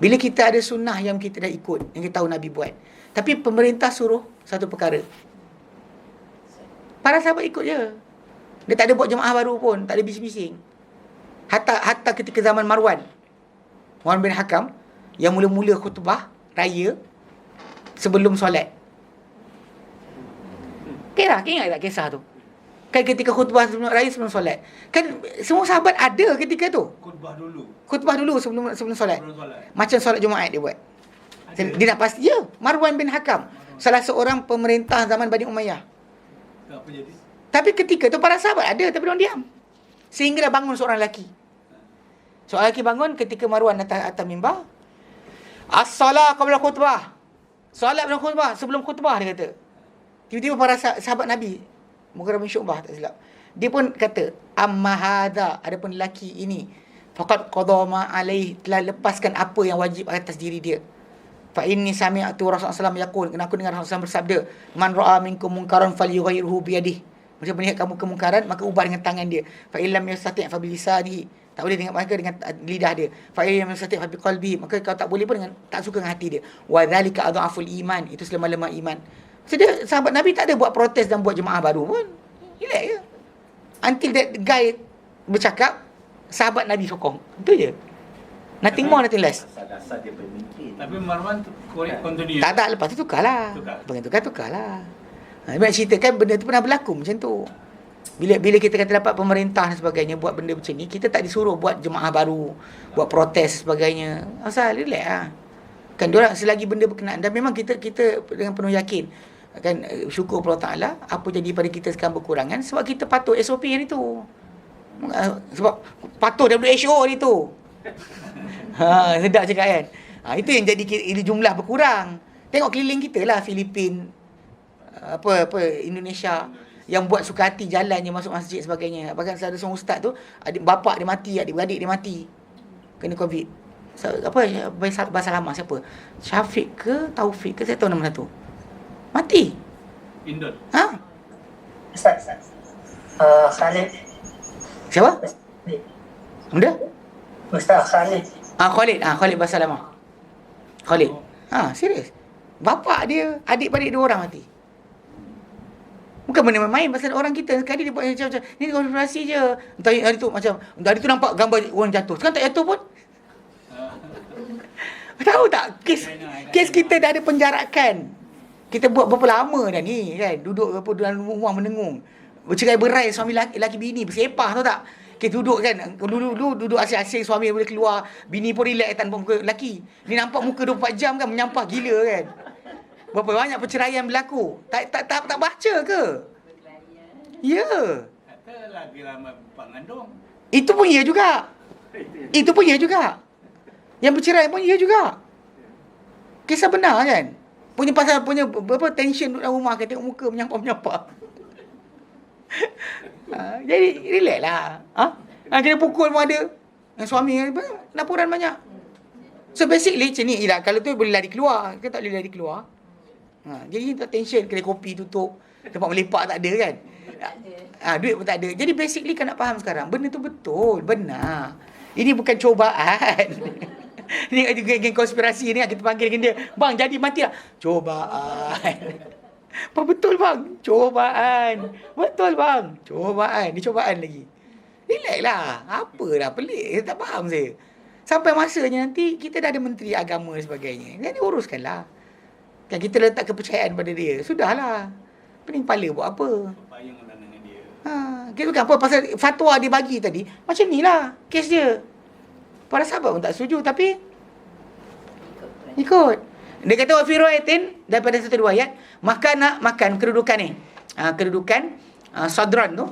Bila kita ada sunnah yang kita dah ikut, yang kita tahu Nabi buat. Tapi pemerintah suruh satu perkara. Para sahabat ikut je. Dia tak ada buat jemaah baru pun. Tak ada bising-bising. Hatta ketika zaman Marwan bin Hakam, yang mula-mula khutbah raya sebelum solat. Ingat tak kisah tu? Kan ketika khutbah sebelum raya sebelum solat. Kan semua sahabat ada ketika tu. Khutbah dulu sebelum solat. Macam solat Jumaat dia buat. Ada. Dia nak pasti Marwan bin Hakam, salah seorang pemerintah zaman Bani Umayyah. Tak apa jadi. Tapi ketika tu para sahabat ada tapi diorang diam. Sehingga dah bangun seorang lelaki. Seorang lelaki bangun ketika Marwan atas mimbar. As-salah qabla khutbah. Solat sebelum khutbah, sebelum khutbah dia kata. Tiba-tiba para sahabat Nabi, Mughirah bin Syu'bah tak silap, dia pun kata, amma hadha, adapun lelaki ini, faqad qada ma alaih, telah lepaskan apa yang wajib atas diri dia. Fa inni sami'tu Rasulullah sallallahu alaihi wasallam yaqul, aku dengar Rasulullah bersabda, man ra'a minkum munkaran falyughayyirhu bi yadihi. Macam melihat kamu kemungkaran, maka ubah dengan tangan dia. Fa illam yastati' fa bilisanihi. Tak boleh dengan mereka dengan lidah dia. Fa illam yastati' fa biqalbi. Maka kalau tak boleh pun dengan tak suka dengan hati dia. Wa dzalika adhaful iman. Itu selemah-lemah iman. Jadi sahabat Nabi tak ada buat protes dan buat jemaah baru pun. Relax je. Until that guy bercakap, sahabat Nabi sokong. Itu je. Nothing more, nothing less. Asal-asal dia pemimpin. Tapi Marwan continue. Tak, lepas tu tukarlah. Tukarlah. Memang ceritakan benda tu pernah berlaku macam tu. Bila kita kata dapat pemerintah dan sebagainya buat benda macam ni, kita tak disuruh buat jemaah baru, buat protes sebagainya. Asal relax lah. Kan diorang selagi benda berkenaan, dan memang kita dengan penuh yakin kan, syukur Allah Ta'ala apa jadi pada kita sekarang berkurangan sebab kita patuh SOP hari tu. Sebab patuh WHO hari tu. Sedap cakap kan. Itu yang jadi jumlah berkurang. Tengok keliling kita lah, Filipin, Indonesia yang buat suka hati jalan je masuk masjid sebagainya. Bahkan ada seorang ustaz tu, adik bapak dia mati, adik-beradik dia mati kena COVID. Bahasa lama siapa? Syafiq ke Taufik ke, saya tahu nama satu. Mati. Indon. Ustaz. Khalid. Siapa? Benda? Ustaz Khalid. Khalid bahasa lama. Khalid. Serius. Bapak dia, adik-beradik dua orang mati. Bukan benda main pasal orang kita sekali dia buat macam ni konspirasi je. Entah hari tu macam hari tu nampak gambar orang jatuh. Sekarang tak jatuh pun. Tahu tak kes kita dah ada penjarakan. Kita buat berapa lama dah ni kan, duduk dalam rumah menengung, bercerai-berai suami laki bini bersepah, tahu tak? Kita duduk kan, dulu duduk asing-asing, suami boleh keluar, bini pun relax tanpa muka lelaki. Ni nampak muka 24 jam kan, menyampah gila kan. Berapa banyak perceraian berlaku. Tak baca ke? Ya. Kata lagi ramai bapa ngandung. Itu pun ya juga. Yang bercerai pun ya juga. Kisah benar kan? Punya berapa tension duduk dalam rumah kan, tengok muka menyampah. Jadi relax lah. Kena pukul pun ada. Yang suami laporan banyak. So basically macam ni lah. Kalau tu boleh lari keluar, kita tak boleh lari keluar. Jadi tak tension, kedai kopi tutup, tempat melepak tak ada kan. Duit pun tak ada. Jadi basically kan nak faham sekarang, benda tu betul, benar. Ini bukan cobaan. Ni geng konspirasi ni kita panggil dia, bang jadi mati lah. Cobaan. Betul bang, cobaan. Betul bang, cobaan. Ni cobaan lagi. Relax lah. Apalah pelik. Saya tak faham saya. Sampai masanya nanti kita dah ada menteri agama dan sebagainya. Jadi uruskanlah. Kan kita letak kepercayaan pada dia. Sudahlah. Pening kepala buat apa? Payung lah dengan dia. Kita bukan apa pasal fatwa dia bagi tadi. Macam ni lah kes dia. Para sahabat pun tak setuju tapi ikut. Dia kata wa fi riwayatin daripada satu riwayat, makan kedudukan ni. Kedudukan sadran tu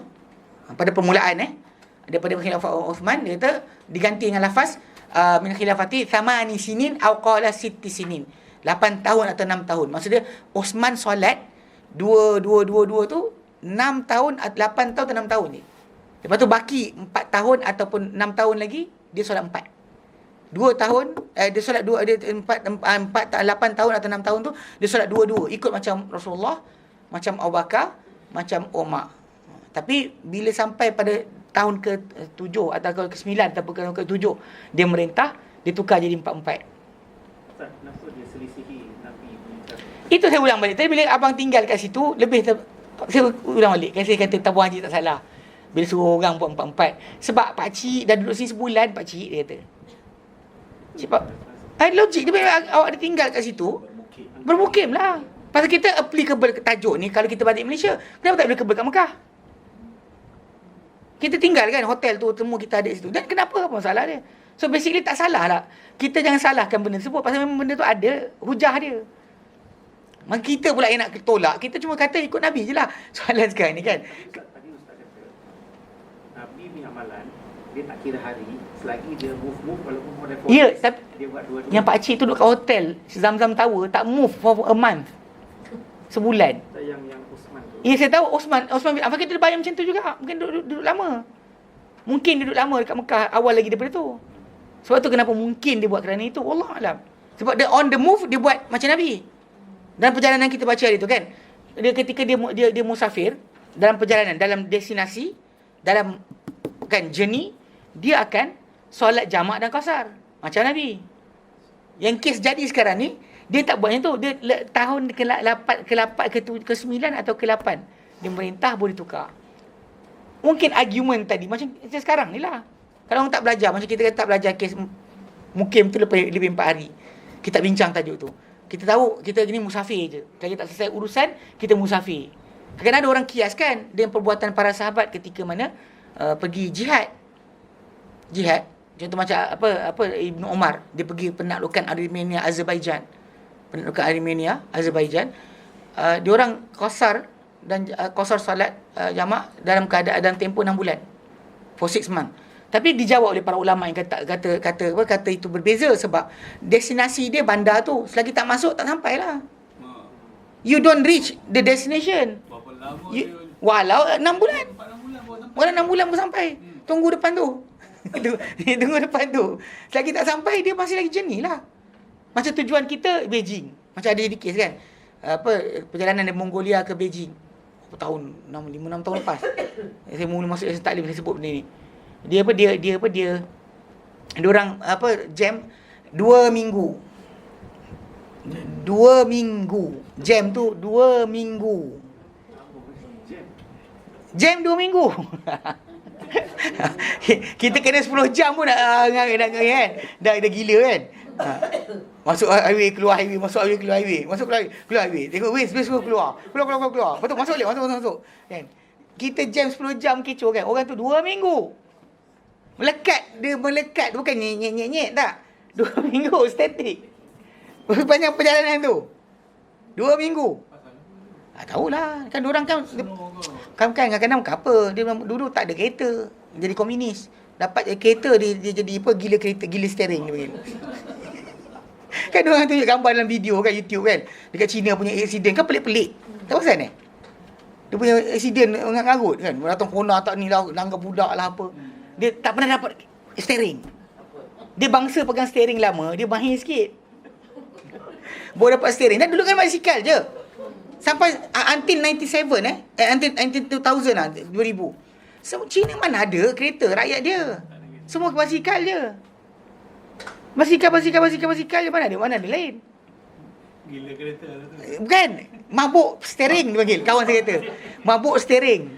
pada permulaan daripada khilafah Uthman, dia kata diganti dengan lafaz min khilafati thamani sinin aw qala sitti sinin. 8 tahun atau 6 tahun. Maksudnya Uthman solat 2 tu 6 tahun, 8 tahun atau 6 tahun ni. Lepas tu baki 4 tahun ataupun 6 tahun lagi dia solat 4. 2 tahun dia solat 2, dia 8 tahun atau 6 tahun tu dia solat 2 ikut macam Rasulullah, macam Abu Bakar, macam Umar. Tapi bila sampai pada tahun ke-7 atau ke-9 ataupun ke-7 dia merintah, dia tukar jadi 4. Ustaz, kenapa dia selisihi Nabi meninggal? Itu saya ulang balik. Tapi bila abang tinggal kat situ saya ulang balik. Kan saya kata Tabung Haji tak salah bila suruh orang buat 4. Sebab pakcik dah duduk sini sebulan, pakcik dia kata. Sebab logik dia bila awak dia tinggal kat situ, bermukim lah. Pasal kita applicable ke tajuk ni kalau kita balik Malaysia, kenapa tak applicable kat Mekah? Kita tinggal kan hotel tu, temu kita ada situ. Dan kenapa? Apa masalah dia? So basically tak salah lah. Kita jangan salahkan benda tersebut pasal memang benda tu ada hujah dia. Maka kita pula yang nak tolak, kita cuma kata ikut Nabi je lah. Soalan sekarang ni kan. Tadi Ustaz kata Nabi punya amalan dia tak kira hari, selagi dia move walaupun more than 4 Ya, days, tapi dia buat dua-dua. yang pakcik tu duduk kat hotel Zam-Zam Tower, tak move for a month. Sebulan. Yang Osman tu. Ya, saya tahu Osman bin Affan kita bayar macam tu juga. Mungkin duduk lama. Mungkin duduk lama dekat Mekah awal lagi daripada tu. Sebab tu kenapa mungkin dia buat kerana itu, Allah alam. Sebab dia on the move, dia buat macam Nabi. Dalam perjalanan kita baca hari tu kan, dia ketika dia musafir dalam perjalanan, dalam destinasi, dalam kan journey, dia akan solat jamak dan qasar macam Nabi. Yang kes jadi sekarang ni, dia tak buat macam tu. Dia tahun ke-9 atau ke-8 dia merintah boleh tukar. Mungkin argument tadi macam sekarang ni lah. Kalau orang tak belajar, macam kita kata tak belajar kes mukim tu lebih 4 hari. Kita bincang tajuk tu. Kita tahu kita ni musafir je. Kalau tak selesai urusan, kita musafir. Kadang-kadang ada orang kiaskan dengan perbuatan para sahabat ketika mana pergi jihad. Contoh macam apa Ibnu Umar, dia pergi penaklukan Armenia, Azerbaijan. Dia orang qasar dan qasar salat jamak dalam keadaan tempoh 6 bulan. For 6 months. Tapi dijawab oleh para ulama yang kata itu berbeza sebab destinasi dia bandar tu, selagi tak masuk tak sampailah. You don't reach the destination. Berapa lama Walau 6 bulan. 4 bulan baru sampai. Walau 6 bulan baru sampai. Tunggu depan tu. Tunggu depan tu. Selagi tak sampai, dia masih lagi journey lah. Macam tujuan kita Beijing. Macam ada di kes kan. Perjalanan dari Mongolia ke Beijing. Berapa tahun? 5-6 tahun lepas. Saya mula masuk taklim, saya sebut benda ni. Dia orang jam 2 minggu. 2 minggu. Jam tu 2 minggu. Jam 2 minggu. Kita kena 10 jam pun nak kan. Dah gila kan. Masuk highway, keluar highway, masuk highway, keluar highway. Masuk keluar highway. Tengok wes keluar. Keluar. Betul masuk. Kan. Kita jam 10 jam kecoh kan. Orang tu 2 minggu. Melekat bukan nyet tak. 2 minggu statik. Panjang perjalanan tu 2 minggu. Tahulah. Kan diorang kan kadang-kadang apa, dia dulu tak ada kereta, jadi komunis. Dapat kereta dia jadi gila kereta, gila steering dia panggil. Kan diorang tunjuk gambar dalam video kan YouTube kan. Dekat China punya accident kan pelik-pelik. Tak pasal ni. Dia punya accident ngarut kan. Datang corona tak ni lah, langgar budak lah apa. Dia tak pernah dapat steering. Dia bangsa pegang steering lama, dia mahir sikit. Baru dapat steering. Dan dulu kan basikal je. Sampai until 97 until 2000 lah, 2000. So, China mana ada kereta rakyat dia. Semua basikal je. Basikal je, mana ada lain. Gila kereta lah tu. Bukan, mabuk steering dia panggil. Kawan saya kata, mabuk steering.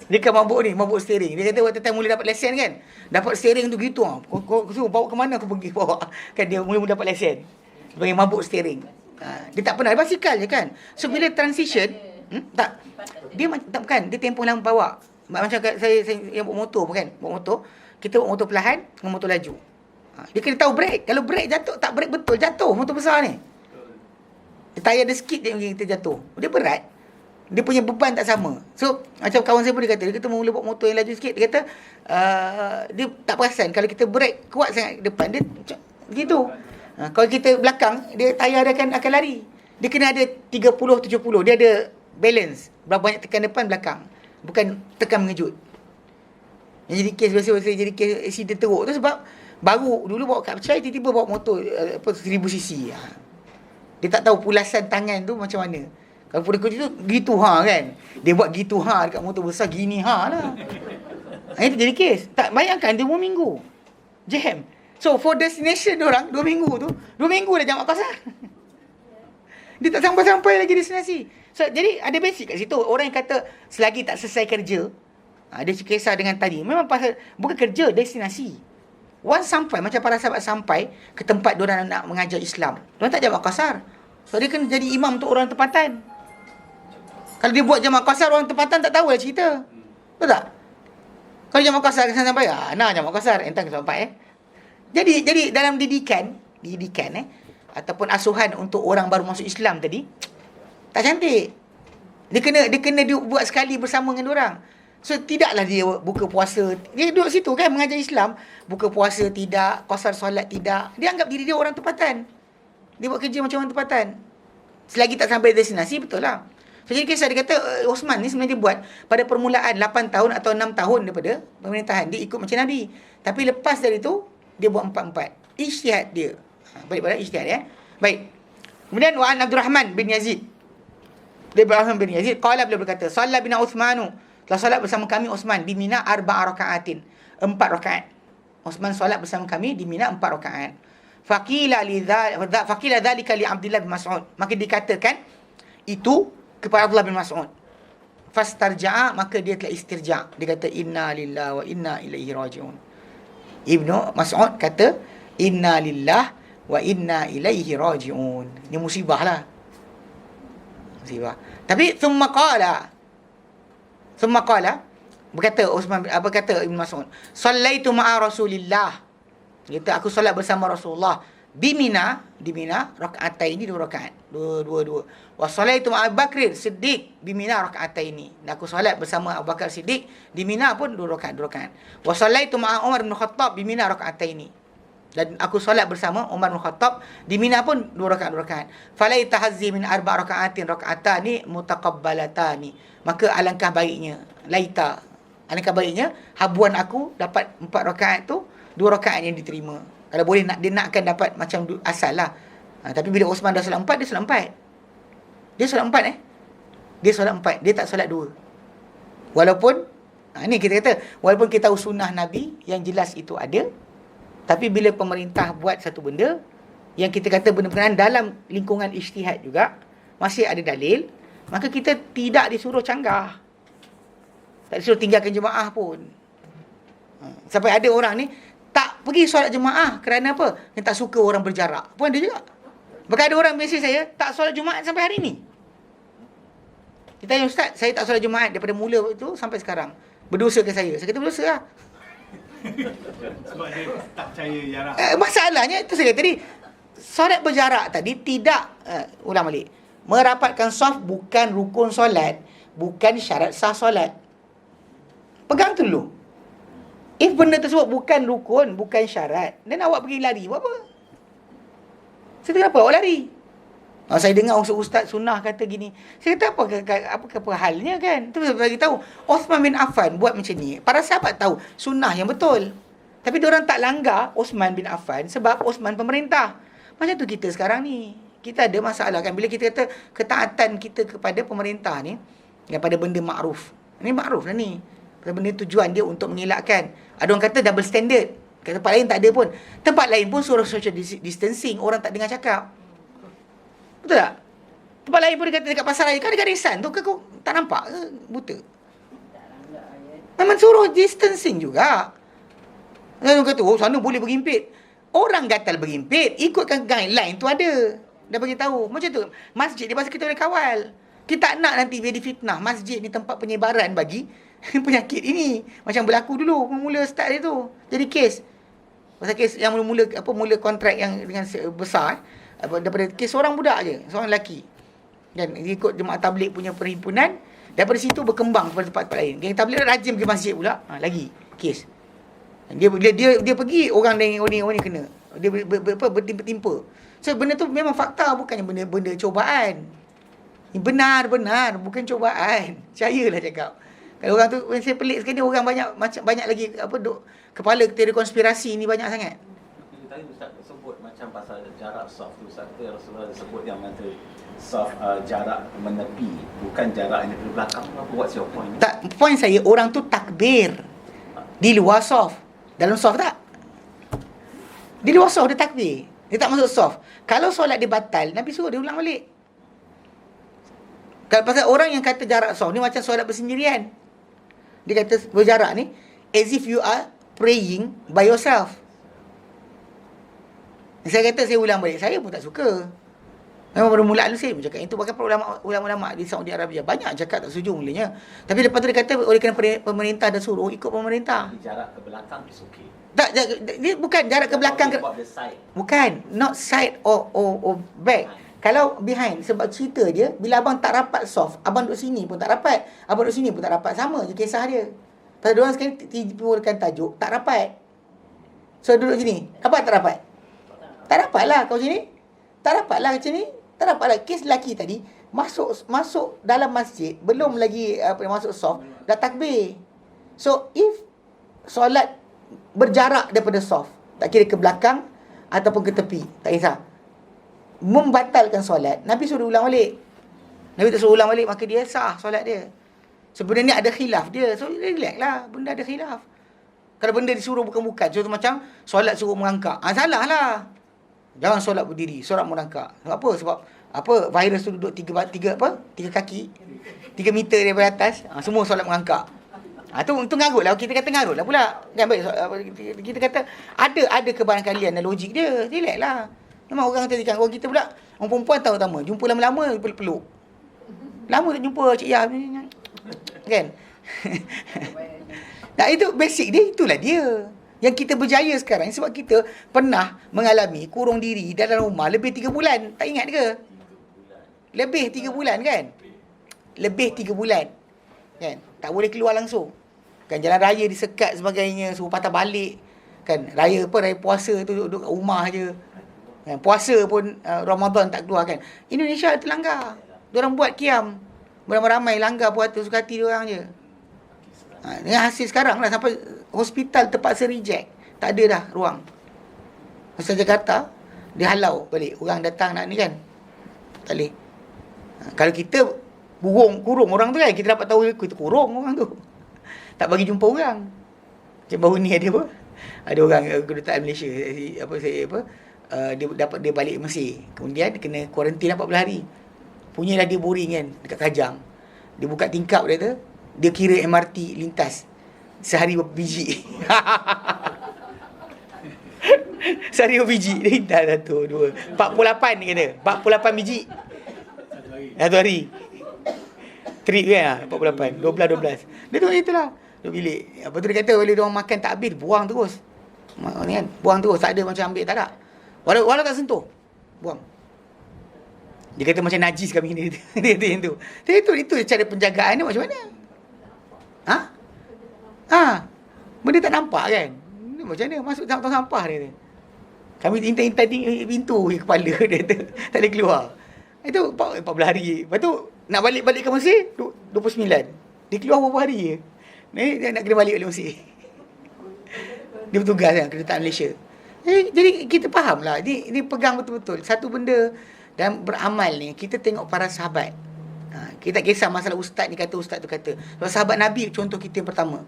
Dia kan mabuk ni, mabuk steering. Dia kata waktu time mula dapat lesen kan. Dapat steering tu gitu ah. Kau bawa ke mana aku pergi bawa. Kan dia mula dapat lesen. Sebagai mabuk steering. Dia tak pernah basikal je kan. So bila transition, tak. Dia tak bukan, dia tempoh lama bawa. Macam saya yang bawa motor pun kan. Bawa motor, kita bawa motor perlahan dengan motor laju. Dia kena tahu brake. Kalau brake jatuh, tak brake betul, jatuh motor besar ni. Dia tayar ada sikit je kita jatuh. Dia berat. Dia punya beban tak sama. So, macam kawan saya pun dia kata mula bawa motor yang laju sikit, dia kata, dia tak perasan. Kalau kita brake kuat sangat depan, dia begitu. Kalau kita belakang, dia tayar dia akan lari. Dia kena ada 30-70. Dia ada balance. Berapa banyak tekan depan, belakang. Bukan tekan mengejut. Yang jadi kes biasa jadi kes accident teruk tu sebab baru dulu bawa kat Pecai, tiba-tiba bawa motor 1000cc. Dia tak tahu pulasan tangan tu macam mana. Kalau pada kerja tu gitu kan. Dia buat gitu dekat motor besar gini lah. Itu jadi kes. Tak bayangkan dia 2 minggu. Jam. So for destination orang 2 minggu tu, 2 minggu dah jamak kasar. Dia tak sampai-sampai lagi destinasi. So jadi ada basic kat situ. Orang yang kata selagi tak selesai kerja, ada kisah dengan tadi. Memang pasal bukan kerja, destinasi. Once sampai, macam para sahabat sampai ke tempat diorang nak mengajar Islam, diorang tak jamak kasar. So dia kena jadi imam untuk orang tempatan. Kalau dia buat jamak kasar, orang tempatan tak tahu lah cerita. Betul tak? Kalau jamak kasar sampai, jamak kasar, entah sampai Jadi dalam didikan ataupun asuhan untuk orang baru masuk Islam tadi, tak cantik. Dia kena buat sekali bersama dengan orang. So tidaklah dia buka puasa. Dia duduk situ kan mengajar Islam, buka puasa tidak, qasar solat tidak. Dia anggap diri dia orang tempatan. Dia buat kerja macam orang tempatan. Selagi tak sampai destinasi, betul lah. So, jadi kisah dia kata Osman ni sebenarnya dia buat pada permulaan 8 tahun atau 6 tahun daripada pemerintahan. Dia ikut macam Nabi. Tapi lepas dari tu, dia buat 4-4. Ijtihad dia. Baik-baik ijtihad ya. Baik. Kemudian Wa'an Abdul Rahman bin Yazid. Dia Rahman bin Yazid. Qala beliau berkata, Salat bin Uthmanu. Telah salat bersama kami Osman di Mina 4 rakaatin. 4 rakaat. Osman salat bersama kami di Mina 4 rakaat. Faqila dzalika li Abdullah bin Mas'ud. Maka dikatakan itu kepada Abdullah bin Mas'ud. Fastarja'a, maka dia telah istirja'. Dia kata inna lillahi wa inna ilaihi raji'un. Ibnu Mas'ud kata inna lillahi wa inna ilaihi raji'un. Ini musibah lah. Musibah. Tapi thumma qala berkata Uthman, apa kata Ibnu Mas'ud? Sallaitu ma'a Rasulillah. Kata aku solat bersama Rasulullah di Mina rakaataini 2 rakaat. Dua. Wa sallaitu ma'a Abu Bakr Siddiq di Mina rakaataini. Dan aku solat bersama Abu Bakar Siddiq di Mina pun 2 rakaat. Wa sallaitu ma'a Umar bin Khattab di Mina rakaataini. Dan aku solat bersama Umar bin Khattab di Mina pun 2 rakaat. Falai tahazzi min 4 rakaatin rakaatani mutaqabbalatani. Maka alangkah baiknya habuan aku dapat 4 rakaat tu 2 rakaat yang diterima. Kalau boleh dia nakkan dapat macam asal lah. Tapi bila Osman dah solat 4, dia solat 4. Dia solat 4 Dia solat 4. Dia tak solat 2. Walaupun ni kita kata, walaupun kita tahu sunnah Nabi yang jelas itu ada, tapi bila pemerintah buat satu benda yang kita kata benda berkenaan dalam lingkungan ijtihad juga, masih ada dalil, maka kita tidak disuruh canggah. Tak disuruh tinggalkan jemaah pun. Sampai ada orang ni tak pergi solat jemaah kerana apa? Yang tak suka orang berjarak. Pun ada juga. Bahkan ada orang mesej saya tak solat Jumaat sampai hari ni. Dia tanya, Ustaz, saya tak solat Jumaat daripada mula itu sampai sekarang. Berdosa ke saya? Saya kata berdosa lah. Sebab dia tak percaya jarak. Masalahnya itu saya kata tadi, solat berjarak tadi tidak ulang balik. Merapatkan saf bukan rukun solat, bukan syarat sah solat. Pegang tu dulu. If benda tersebut bukan rukun, bukan syarat, dan awak pergi lari, buat apa? Saya kata, kenapa awak lari? Saya dengar ustaz sunnah kata gini. Saya kata, apa halnya kan? Tu saya bagi tahu, Uthman bin Affan buat macam ni. Para sahabat tahu sunnah yang betul. Tapi diorang tak langgar Uthman bin Affan sebab Uthman pemerintah. Macam tu kita sekarang ni. Kita ada masalah kan. Bila kita kata ketaatan kita kepada pemerintah ni, daripada benda makruf. Ini makruf lah ni. Benda tujuan dia untuk mengelakkan. Ada orang kata double standard. Kat tempat lain tak ada pun. Tempat lain pun suruh social distancing. Orang tak dengar cakap. Betul tak? Tempat lain pun dia kata dekat pasar raya. Kan ada garisan tu ke kau tak nampak ke? Buta. Memang suruh distancing juga. Lalu kata, oh sana boleh berhimpit. Orang gatal berhimpit, ikutkan guideline tu ada. Dah bagi tahu. Macam tu. Masjid dia pasal kita boleh kawal. Kita tak nak nanti jadi fitnah. Masjid ni tempat penyebaran bagi penyakit ini. Macam berlaku dulu. Mula start dia tu. Jadi kes. Pasal kes yang mula kontrak yang dengan besar. Daripada kes seorang budak je. Seorang lelaki. Dan ikut jemaah tabligh punya perhimpunan. Daripada situ berkembang kepada tempat-tempat lain. Geng tabligh rajin pergi masjid pula. Lagi kes. Dia pergi orang ni kena. Dia bertimpa-timpa. So benda tu memang fakta, bukannya benda cobaan. Benar bukan cobaan. Percayalah cakap. Kalau orang tu saya pelik sekali, orang banyak lagi kepala teori konspirasi ni banyak sangat. Tadi Ustaz sebut macam pasal jarak soft tu, Ustaz kata Rasulullah sebut yang kata soft jarak menepi, bukan jarak yang di belakang. What's your point? Tak, point saya orang tu takbir di luar soft. Dalam soft tak? Di luar soft dia takbir. Dia tak masuk soft. Kalau solat dia batal, Nabi suruh dia ulang balik. Kalau pasal orang yang kata jarak soft ni macam solat bersendirian. Dia kata berjarak ni as if you are praying by yourself. Saya kata saya ulang balik. Saya pun tak suka. Memang bermula dulu saya cakap itu, bahkan ulama-ulama di Saudi Arabia banyak cakap tak setuju mulanya. Tapi lepas tu dia kata oleh kerana pemerintah dah suruh, ikut pemerintah. Jarak ke belakang is okay. Tak, dia bukan jarak ke belakang. Bukan, not side or back. Kalau behind, sebab cerita dia, bila abang tak rapat soft, abang duduk sini pun tak rapat, abang duduk sini pun tak rapat. Sama je kisah dia. Pasal diorang sekarang timbulkan tajuk, tak rapat. So duduk sini, rapat tak rapat? Tak rapat lah kau sini. Tak rapat lah macam ni. Tak dapat lah. Kes lelaki tadi masuk dalam masjid, belum lagi masuk soft, dah takbir. So if solat berjarak daripada soft, tak kira ke belakang ataupun ke tepi, tak kisah, membatalkan solat, Nabi suruh ulang balik. Nabi tak suruh ulang balik, maka dia sah solat dia. Sebenarnya ada khilaf dia. So relax lah, benda ada khilaf. Kalau benda disuruh bukan-bukan, contoh macam solat suruh merangkak, salah lah. Jangan solat berdiri, solat merangkak. Sebab virus tu duduk tiga kaki, 3 meter daripada atas. Semua solat merangkak. Tu ngarut lah. Kita kata ngarut lah pula. Kan baik, kita kata ada kebarangkalian dan logik dia. Relax lah. Memang orang tadi kan, orang kita pula, orang perempuan tahu utama. Jumpa lama-lama peluk. Lama tak jumpa Cik Yah. Kan? Nah, itu basic dia, itulah dia. Yang kita berjaya sekarang sebab kita pernah mengalami kurung diri dalam rumah lebih 3 bulan. Tak ingat ke? Lebih 3 bulan kan? Lebih 3 bulan. Kan? Tak boleh keluar langsung. Kan jalan raya disekat sebagainya, suruh patah balik. Kan raya puasa tu duduk kat rumah je. Kan puasa pun Ramadan tak keluar kan. Indonesia terlanggar. Diorang buat qiyam. Beramai-ramai langgar puasa suka hati diorang je. Ini hasil sekarang lah, sampai hospital terpaksa reject. Tak ada dah ruang. Masa Jakarta, dia halau balik. Orang datang nak ni kan, tak boleh. Kalau kita kurung orang tu kan, kita dapat tahu kita kurung orang tu. Tak bagi jumpa orang. Macam baru ni ada orang kedutaan Malaysia, dia balik Mesir. Kemudian dia kena kuarantin 14 hari. Punyalah dia boring kan, dekat Kajang. Dia buka tingkap dia tu, dia kira MRT lintas sehari berapa biji. Sehari berapa biji. Dia dah 1, 2, 48 dia kata. 48 biji satu hari. Trip kan 48, 12. Dia tu itulah. Duduk bilik. Apa tu dia kata, bila dia orang makan tak habis, buang terus. Ni kan, buang terus. Tak ada macam ambil, tak ada. Walau tak sentuh, buang. Dia kata macam najis kami ni. Dia kata yang tu. Itu cara penjagaan dia macam mana? Benda tak nampak kan? Macam mana? Masuk tong sampah dia. Kami intai pintu kepala dia tu. Tak boleh keluar. Itu 14 hari. Lepas tu nak balik ke Mesir 29. Dia keluar berapa hari je. Dia nak kena balik Mesir. Dia bertugas kan, kedutaan Malaysia. Jadi kita faham lah. Ini pegang betul-betul. Satu benda dan beramal ni, kita tengok para sahabat. Kita tak kisah masalah ustaz ni kata, ustaz tu kata. Sebab sahabat Nabi contoh kita yang pertama.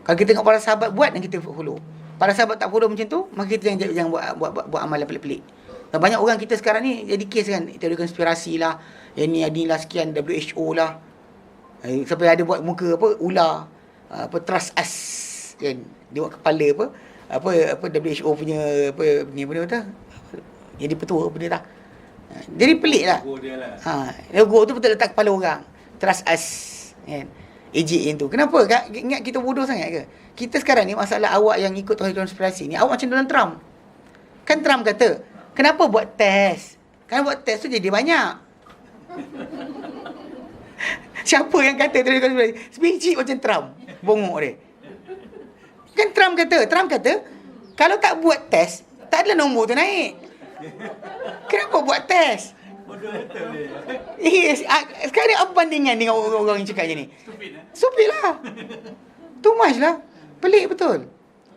Kalau kita tengok para sahabat buat dan kita follow. Para sahabat tak follow macam tu, maka kita jangan buat amalan pelik-pelik. Dan banyak orang kita sekarang ni jadi kes kan, teori konspirasi lah, yang ni lah sekian, WHO lah. Sampai ada buat muka ular. trust us kan, dia buat kepala apa WHO punya apa ni tu jadi petua apa dia tak. Jadi pelik lah. Logo dia lah. Logo tu betul letak kepala orang. Trust us kan. AJN tu. Kenapa? Ingat kita bodoh sangat ke? Kita sekarang ni masalah awak yang ikut teori konspirasi ni, awak macam Donald Trump. Kan Trump kata, kenapa buat test? Kan buat test tu jadi banyak. Siapa yang kata teori konspirasi? Sebiji macam Trump. Bongok dia. Kan Trump kata, kalau tak buat test, tak adalah nombor tu naik. Kenapa buat test? Bodoh betul dia. Yes, sekarang ni apa bandingan dengan orang-orang yang cakap macam ni? Stupid Stupid lah. Too much lah. Pelik betul.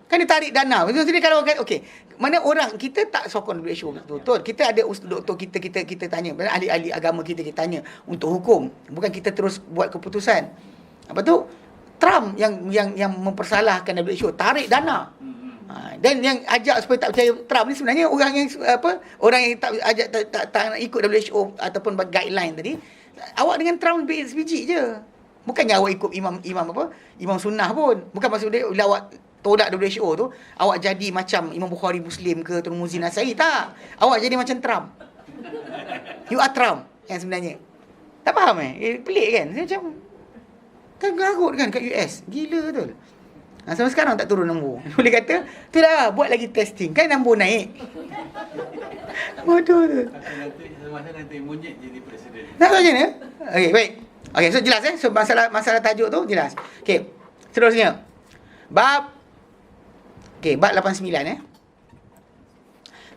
Kan dia tarik dana. Maksudnya kalau okey, mana orang kita tak sokong WHO betul. Kita ada doktor kita tanya, ahli-ahli agama kita tanya untuk hukum. Bukan kita terus buat keputusan. Apa tu? Trump yang mempersalahkan WHO, tarik dana. Dan yang ajak supaya tak percaya Trump ni sebenarnya orang yang tak ajak tak nak ikut WHO ataupun guideline tadi. Awak dengan Trump sebiji je. Bukannya awak ikut imam sunnah pun. Bukan maksud dia bila awak tolak WHO tu, awak jadi macam Imam Bukhari Muslim ke Tirmizi Nasai, tak. Awak jadi macam Trump. You are Trump yang sebenarnya. Tak faham pelik kan? Saya macam kan garut kan kat US. Gila betul. Sampai sekarang tak turun nombor. Boleh kata, tu dah buat lagi testing. Kan nombor naik. Bodoh tu. Nanti monyet jadi presiden. Nak tahu macam mana? Okey, baik. Okey, so jelas So masalah tajuk tu jelas. Okey. Seterusnya. Bab 89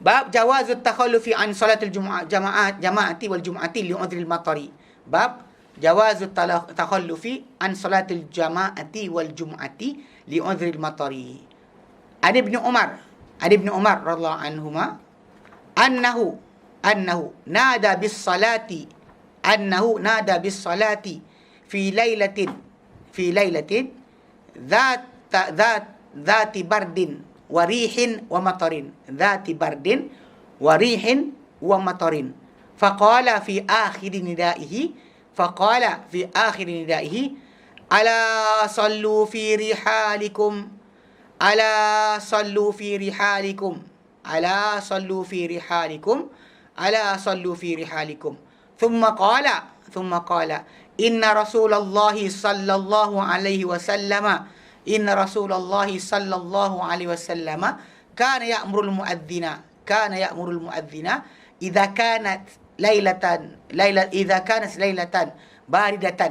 Bab jawazut takhallufi an salatil jama'ati wal jum'ati li udhril matari. Bab jawazut takhallufi an salatil jama'ati wal jum'ati li udhril matari. Ada Ibn Umar radhiyallahu anhuma annahu nada bis salati fi lailatin dhati bardin wa rihin wa matarin. Dhati bardin wa rihin wa matarin. Faqala fi akhir nidaihi ala sallu fi rihalikum ثم قال إن رسول الله صلى الله عليه وسلم كان يأمر المؤذن إذا كانت ليلة باردة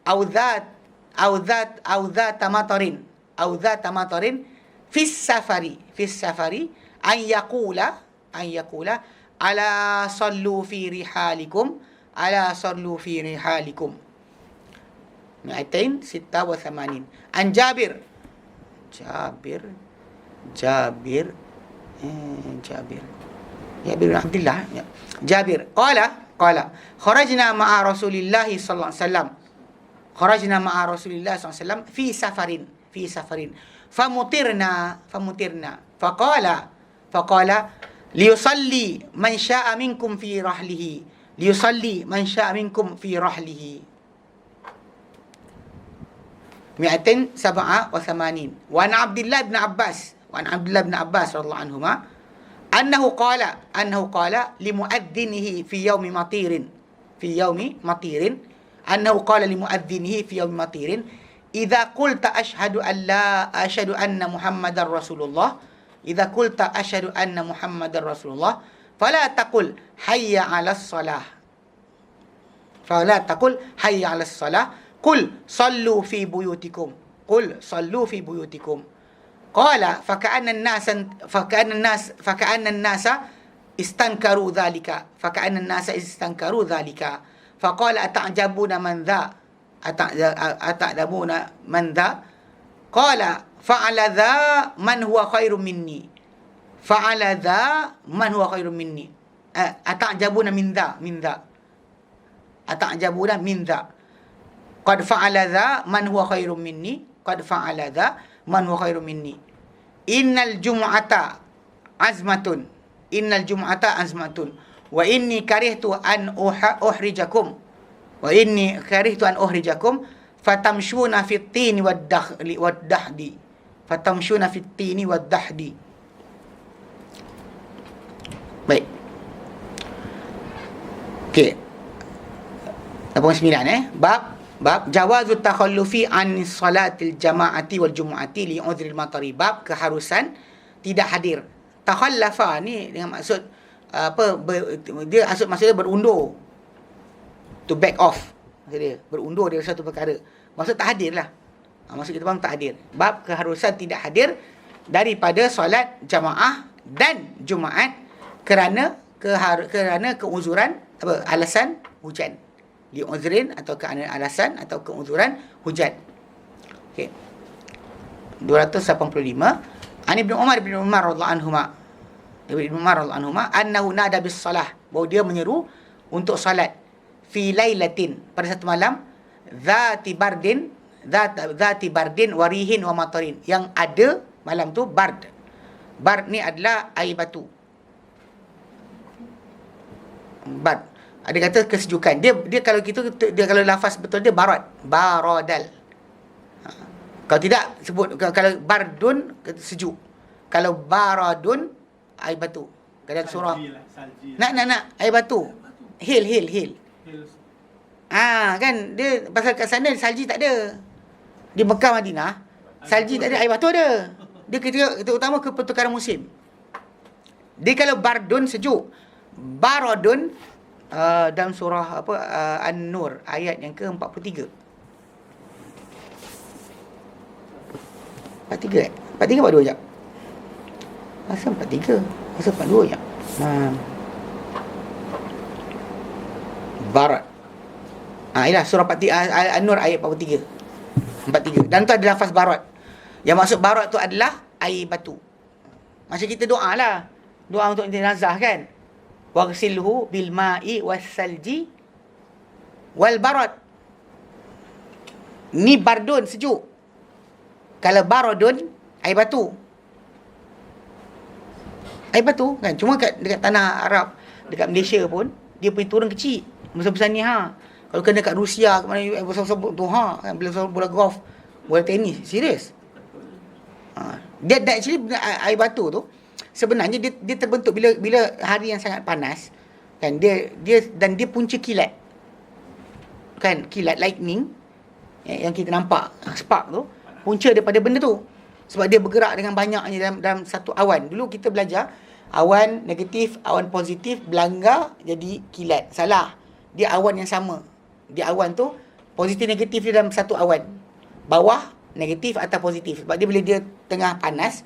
أو ذات مطر في السفر أن يقول ألا صلوا في رحالكم 286. An Jabir bin Abdullah. Jabir qala kharajna ma'a Rasulillah sallallahu alaihi wasallam fi safarin famutirna faqala liyusalli man syaa minkum fi rahlihi 287. Wa an Abdullah bin Abbas radhiyallahu anhuma annahu qala li muadzinihi fi yawmi matirin idza qulta ashhadu anna muhammadar rasulullah fala taqul hayya 'alas salah qul sallu fi buyutikum qala faka'anna an-nasa istankaru dhalika faqala ata'jabuna man dha qala fa'ala dha man huwa khairum minni ata'jabuna min dha qad fa'ala dha man huwa khairum minni innal jum'ata azmatun wa inni karihtu an uhrijakum Wa inni karihtu an uhrijakum fatamshuna fit tini wad-dahdi. Fatamshuna fit tini wad-dahdi. Baik. Okey. 89 bab jawazut takhallufi an salatil jama'ati wal jumu'ati li udhril matari. Bab keharusan tidak hadir. Takhallafa ni dengan maksud dia maksudnya berundur. To back off. Maksud dia berundur dari satu perkara. Maksud tak hadir lah. Maksud kita faham tak hadir. Bab keharusan tidak hadir daripada solat jamaah dan Jumaat kerana keuzuran alasan hujan. Li'udhrin atau kerana alasan atau keuzuran hujan. Okey. 285 An Ibn Umar radhiyallahu anhuma. Ibn Umar radhiyallahu anhuma annahu nada bis salah, bahawa dia menyeru untuk salat fi lailatin, pada satu malam, dhati bardin warihin wa matarin, yang ada malam tu bard. Bard ni adalah air batu. Bard, ada kata kesejukan. Dia kalau gitu, dia kalau lafaz betul dia baradal. Kalau tidak sebut, kalau bardun sejuk. Kalau baradun air batu. Kadang surah nak air batu. Hil. Kan dia pasal kat sana salji tak ada. Di Mekah Madinah salji tak ada, air batu ada. Dia kita utama ke pertukaran musim. Dia kalau bardun sejuk, baradun dalam surah An-Nur ayat yang ke-43. 43 42 jap. Asal 43? Asal 42 jap. Barat. Ialah surah An-Nur ayat 43. 43. Dan tu ada lafaz barat. Yang maksud barat tu adalah air batu. Macam kita doa lah. Doa untuk jenazah kan. Waghsilhu bil ma'i wassalji wal barat. Ni bardun sejuk. Kalau baradun air batu. Air batu kan. Cuma dekat tanah Arab, dekat Malaysia pun dia pergi turun kecil. Besar-besar ni Kalau kena kat Rusia ke mana besar-besar tu kan, bola golf, bola tenis, serius. Dia actually air batu tu sebenarnya dia terbentuk bila hari yang sangat panas kan, dia punca kilat. Kan kilat lightning yang kita nampak spark tu punca daripada benda tu. Sebab dia bergerak dengan banyaknya dalam satu awan. Dulu kita belajar awan negatif, awan positif berlanggar jadi kilat. Salah. Dia awan yang sama. Dia awan tu positif negatif dia dalam satu awan. Bawah negatif atau positif. Sebab dia bila dia tengah panas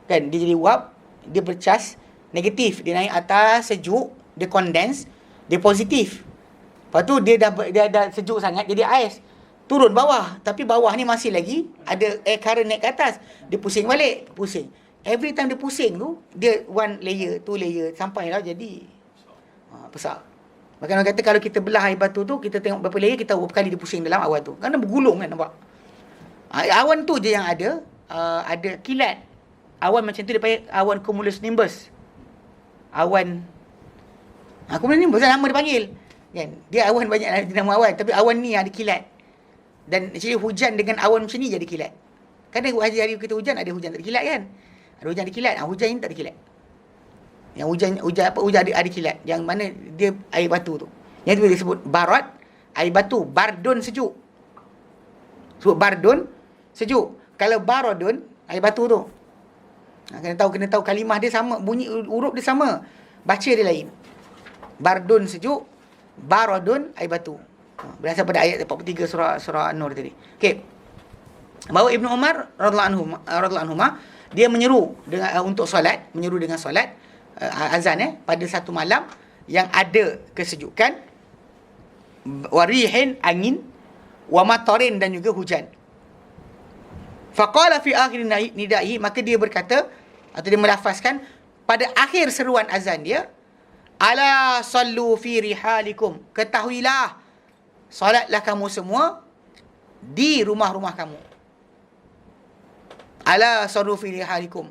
kan, dia jadi uap, dia bercas negatif, dia naik atas sejuk, dia condense, dia positif. Lepas tu dia dah sejuk sangat jadi ais. Turun bawah, tapi bawah ni masih lagi ada air current naik ke atas. Dia pusing balik, pusing. Every time dia pusing tu, dia one layer, two layer, sampailah jadi besar. Maka orang kata kalau kita belah air batu tu, kita tengok berapa layer, kita tahu berapa kali dia pusing dalam awan tu. Kerana bergulung kan, nampak. Awan tu je yang ada kilat. Awan macam tu dia panggil awan cumulus nimbus. Awan cumulus nimbus lah nama dia panggil. Kan? Dia awan banyak nama awan, tapi awan ni ada kilat. Dan actually hujan dengan awan macam ni jadi kilat. Kadang hari kita hujan, ada hujan tak ada kilat kan. Ada hujan ada kilat, hujan ni tak ada kilat. Yang hujan ada kilat. Yang mana dia air batu tu. Yang tu dia sebut barat, air batu, bardun sejuk. Sebut bardun sejuk. Kalau baradun air batu tu. Kena tahu kalimah dia sama, bunyi huruf dia sama. Baca dia lain. Bardun sejuk, baradun air batu. Berasal pada ayat 43 surah An-Nur tadi. Okey. Bahawa Ibn Umar radhiyallahu anhu dia menyeru untuk solat, menyeru dengan solat azan pada satu malam yang ada kesejukan, warihin angin, wa matarin dan juga hujan. Faqala fi akhir nidaihi, maka dia berkata atau dia melafazkan pada akhir seruan azan dia, ala sallu fi rihalikum, ketahuilah solatlah kamu semua di rumah-rumah kamu. Ala sallu fi rihalikum.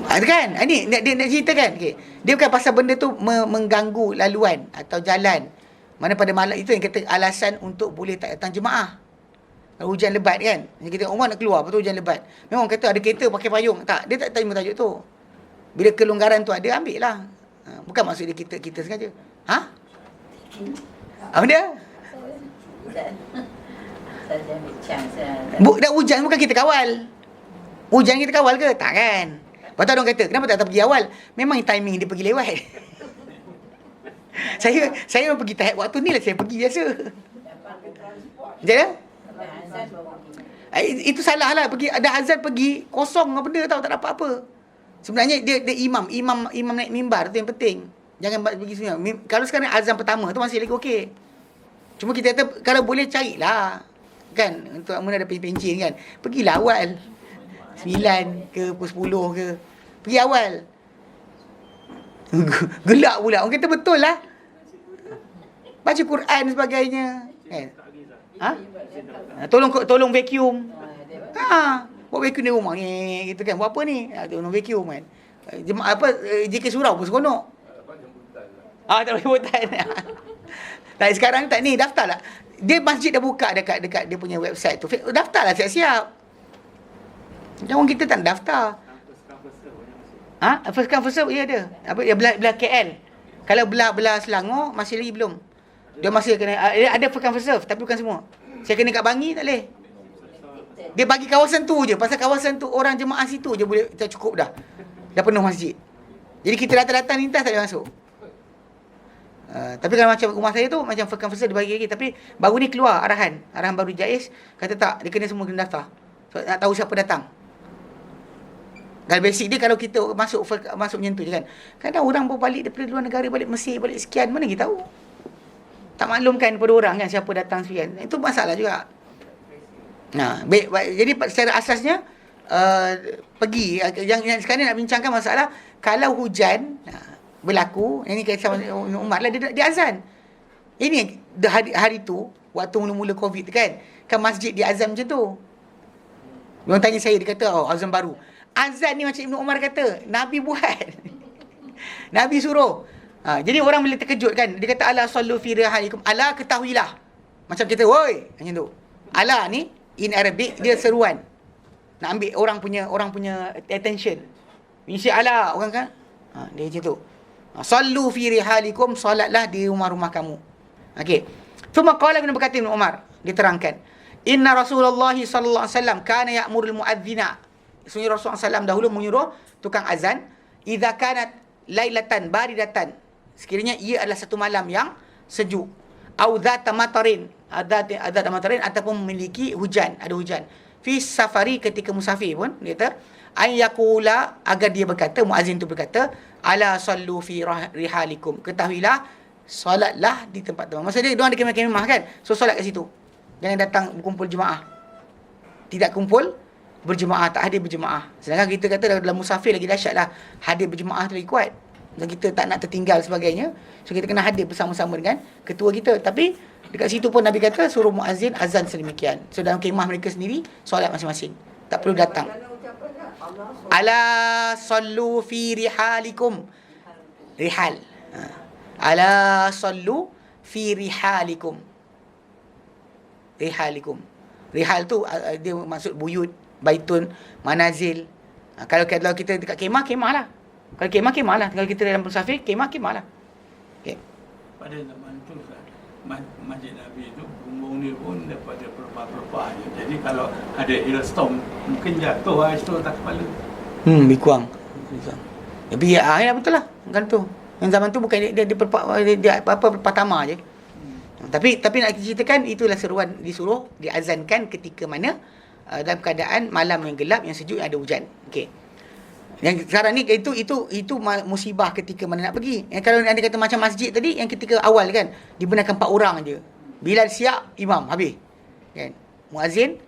Kan? Ini dia nak cerita kan. Okay. Dia bukan pasal benda tu mengganggu laluan atau jalan. Mana pada malam itu yang kata alasan untuk boleh tak datang jemaah. Kalau hujan lebat kan. Kita Umar nak keluar, betul hujan lebat. Memang kata ada kereta pakai payung. Tak, dia tak terima tajuk tu. Bila kelonggaran tu ada, ambil lah. Bukan maksud dia kita sengaja. Ha? Apa dia? Saya ambil chance lah. Dah hujan bukan kita kawal. Hujan kita kawal ke? Tak kan? Lepas tu orang kata, kenapa tak pergi awal? Memang timing dia pergi lewat. saya memang pergi tahap waktu ni lah saya pergi biasa. Jadi Azan bawa pergi. itu salah lah. Pergi ada azan pergi kosong apa benda tau, tak dapat apa. Sebenarnya dia imam naik mimbar tu yang penting. Jangan pergi semua. Kalau sekarang azan pertama tu masih lagi okey. Cuma kita kata kalau boleh carilah kan untuk mana ada pencin kan. Pergilah awal. 9 ke 10 ke. Pergi awal. Gelak pula. Orang kata betul lah. Baca Quran sebagainya. Kan? Ha? Tolong vacuum. Buat vacuum di rumah ni gitu kan. Buat apa ni? Tolong vacuum kan. JK surau pun seronok. Tak boleh jemputan. Tak, sekarang tak ni daftar lah. Dia masjid dah buka dekat dia punya website tu. Daftar lah siap-siap. Jangan kita tak daftar. First come first serve ya ada. Apa dia belah KL. Kalau belah Selangor masih lagi belum. Dia masih kena ada first come first serve tapi bukan semua. Saya kena kat Bangi tak boleh. Dia bagi kawasan tu je. Pasal kawasan tu orang jemaah situ je boleh dah cukup dah. Dah penuh masjid. Jadi kita datang-datang lintas tak boleh masuk. Tapi kalau macam rumah saya tu macam first come first serve dia bagi lagi, tapi baru ni keluar arahan baru Jais kata tak, dia kena semua kena daftar. So, nak tahu siapa datang. Kalau basic dia kalau kita masuk macam tu je kan. Kadang orang baru balik daripada luar negara, balik Mesir, balik sekian, mana kita tahu. Tak maklumkan kepada orang kan siapa datang sekian. Itu masalah juga. Baik, jadi secara asasnya pergi yang sekarang nak bincangkan masalah kalau hujan berlaku, ini kisah Umar lah dia azan. Ini hari tu waktu mula-mula Covid kan masjid dia azan macam tu. Orang tanya saya, dia kata azan baru. Azan ni macam Ibn Umar kata, Nabi buat. Nabi suruh. Jadi orang boleh terkejut kan. Dia kata ala sallu fi rihalikum. Ala ketahuilah. Macam kita, woi, macam tu. Ala ni in Arabic dia seruan. Nak ambil orang punya attention. Mesti ala orang kan. Dia macam tu. Sallu fi rihalikum, solatlah di rumah-rumah kamu. Okey. Thumma qala berkata Ibn Umar, diterangkan. Inna Rasulullah sallallahu alaihi wasallam kana ya'murul muadzina. Sesungguhnya Rasulullah SAW dahulu menyuruh tukang azan, idza kanat lailatan baridatan, sekiranya ia adalah satu malam yang sejuk, au dzata matarin, ada matarin ataupun memiliki hujan, ada hujan, fi safari, ketika musafir pun dia kata ay yaqula, agar dia berkata, muazzin tu berkata, ala sallu fi rihalikum, ketahuilah solatlah di tempat-tempat. Maksudnya dia orang ada kemah-kemah kan, so solat kat situ, jangan datang berkumpul jemaah, tidak kumpul berjemaah, tak hadir berjemaah. Sedangkan kita kata dalam musafir lagi dahsyat lah, hadir berjemaah tu lagi kuat. Dan kita tak nak tertinggal sebagainya, so kita kena hadir bersama-sama dengan ketua kita. Tapi dekat situ pun Nabi kata suruh muazzin azan sedemikian. So dalam kemah mereka sendiri solat masing-masing, tak perlu datang. Ala sallu fi rihalikum. Rihal. Ala sallu fi rihalikum. Rihalikum. Rihal tu dia maksud buyut, baitun, manazil. Kalau kita dekat kemah lah. Kalau kemah lah. Kalau kita dalam musafir, kemah lah. Okay. Pada zaman tu Masjid Nabi tu bumbung dia pun daripada pelepah-pelepah je. Jadi kalau ada hailstorm, mungkin jatuh hailstorm tak kepala. Lebih kurang. Tapi ya betul lah. Bukan tu. Yang zaman tu bukan dia pelepah tamar je. Tapi nak ceritakan, itulah seruan disuruh diazankan ketika mana dalam keadaan malam yang gelap, yang sejuk, yang ada hujan. Okey. Yang sekarang ni itu musibah ketika mana nak pergi. Yang kalau anda kata macam masjid tadi, yang ketika awal kan dibenarkan 4 orang je. Bilal siap, imam habis. Kan? Muazzin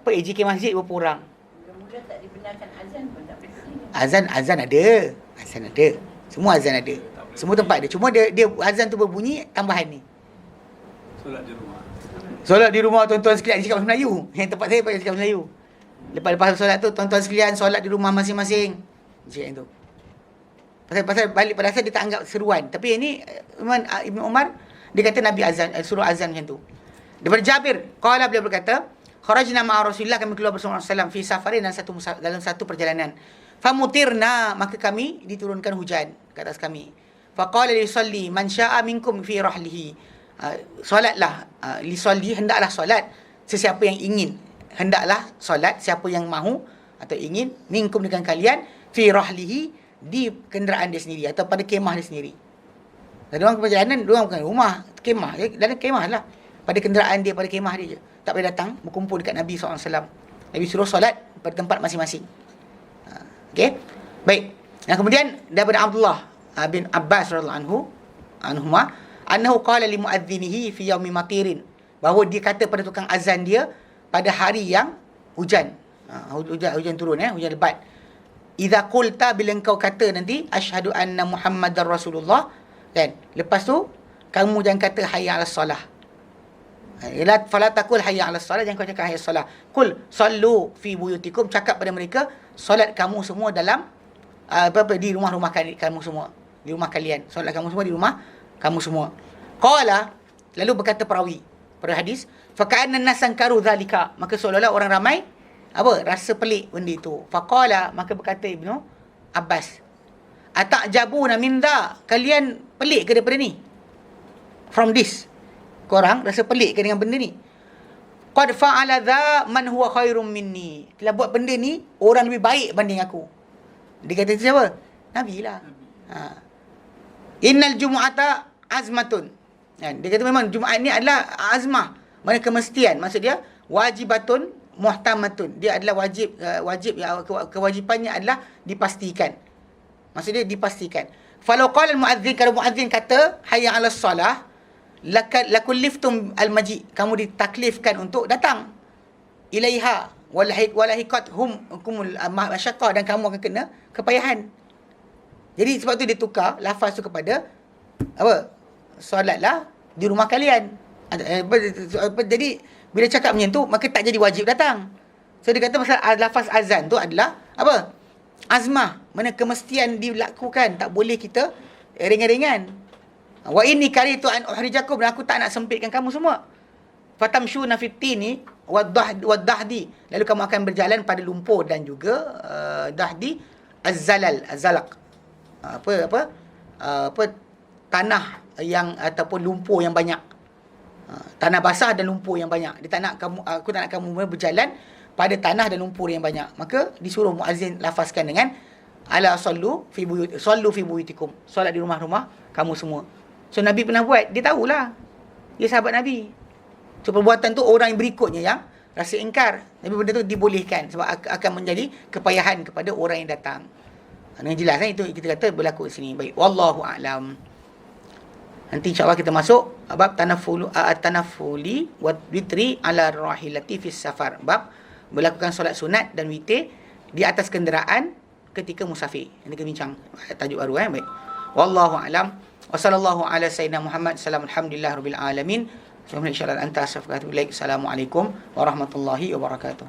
AJK masjid berapa orang? Mula-mula tak dibenarkan azan pun tak pergi. Azan ada. Semua azan ada. Semua tempat ada. Cuma dia azan tu berbunyi tambahan ni. Solat di rumah tuan-tuan sekalian, dia cakap bahasa Melayu. Yang tempat saya pakai cakap Melayu. Lepas solat tu tuan-tuan sekalian solat di rumah masing-masing. Cakap itu. Pasal balik pada asal dia tak anggap seruan. Tapi ini Ibn Umar dia kata Nabi azan, suruh azan macam tu. Daripada Jabir, qala beliau berkata, kharajna ma'a Rasulillah, kami keluar bersama Rasulullah fi safarin dalam satu perjalanan. Famutirna, maka kami diturunkan hujan ke atas kami. Faqala li yusalli man syaa minkum fi rahlihi. Solatlah li yusalli, hendaklah solat sesiapa yang ingin. Hendaklah solat siapa yang mahu atau ingin minkum dengan kalian fi rahlihi, di kenderaan dia sendiri atau pada kemah dia sendiri. Dan orang perjalanan, orang bukan rumah, kemah. Dalam kemah lah. Pada kenderaan dia, pada kemah dia je. Tak boleh datang berkumpul dekat Nabi SAW. Nabi suruh solat pada tempat masing-masing. Okey. Baik. Dan kemudian daripada Abdullah bin Abbas radhiyallahu anhuma, annahu qala li muadzinihi fi yaumi matirin, bahawa dia kata pada tukang azan dia pada hari yang hujan. Hujan turun, hujan lebat. Idza qulta, bila engkau kata nanti asyhadu anna Muhammadar Rasulullah, kan? Lepas tu kamu jangan kata hayya 'alas salah. Ila fala taqul hayya 'alas salah, jangan kau cakap hayya salah. Qul sallu fi buyutikum, cakap pada mereka solat kamu semua dalam di rumah-rumah kamu semua. Di rumah kalian. Solat kamu semua di rumah kamu semua. Qala, lalu berkata perawi pada hadis, fa ka'anna an-nasan karu dzalika, maka seolah-olah orang ramai rasa pelik benda itu. Faqala, maka berkata Ibnu Abbas, atajabuna min dha, kalian pelik ke daripada ni? From this, korang rasa pelik ke dengan benda ni? Qad fa'ala dha man huwa khairum minni, telah buat benda ni orang lebih baik banding aku. Dia kata siapa? Nabi lah. Innal jumu'ata azmatun. Dia kata memang Jumaat ni adalah azmah, mana kemestian. Maksud dia wajibatun muhtamatun, dia adalah wajib, kewajipannya adalah dipastikan. Maksud dia dipastikan. Falau qala al-muadzin, kalau muadzin kata hayya 'alas salah, lakulliftum al-maji, kamu ditaklifkan untuk datang ilaiha walahiqat humul masyaqah, dan kamu akan kena kepayahan. Jadi sebab tu dia tukar lafaz tu kepada solatlah di rumah kalian. Jadi bila cakap macam tu, maka tak jadi wajib datang. So dia kata pasal lafaz azan tu adalah azmah, mana kemestian dilakukan, tak boleh kita ringan-ringan. Wa inni karitu an uhrijakum, dan aku tak nak sempitkan kamu semua. Fatamshuna fit tini wadahdi, lalu kamu akan berjalan pada lumpur dan juga dahdi azalaq. Tanah yang ataupun lumpur yang banyak. Tanah basah dan lumpur yang banyak. Dia tak nak aku tak nak kamu berjalan pada tanah dan lumpur yang banyak. Maka disuruh muazzin lafazkan dengan ala sallu fi buyutikum, solat di rumah-rumah kamu semua. So Nabi pernah buat, dia tahulah. Dia sahabat Nabi. So perbuatan tu orang yang berikutnya yang rasa ingkar. Tapi benda tu dibolehkan sebab akan menjadi kepayahan kepada orang yang datang. Dengan jelas itu kita kata berlaku di sini. Baik, wallahu a'lam. Nanti insya-Allah kita masuk bab tanafuli wa witri ala rahilati fi safar. Bab melakukan solat sunat dan witir di atas kenderaan ketika musafir. Ini kita bincang tajuk baru. Baik. Wallahu a'lam. Wa sallallahu ala sayyidina Muhammad. Alhamdulillah rabbil alamin. Assalamualaikum warahmatullahi wabarakatuh.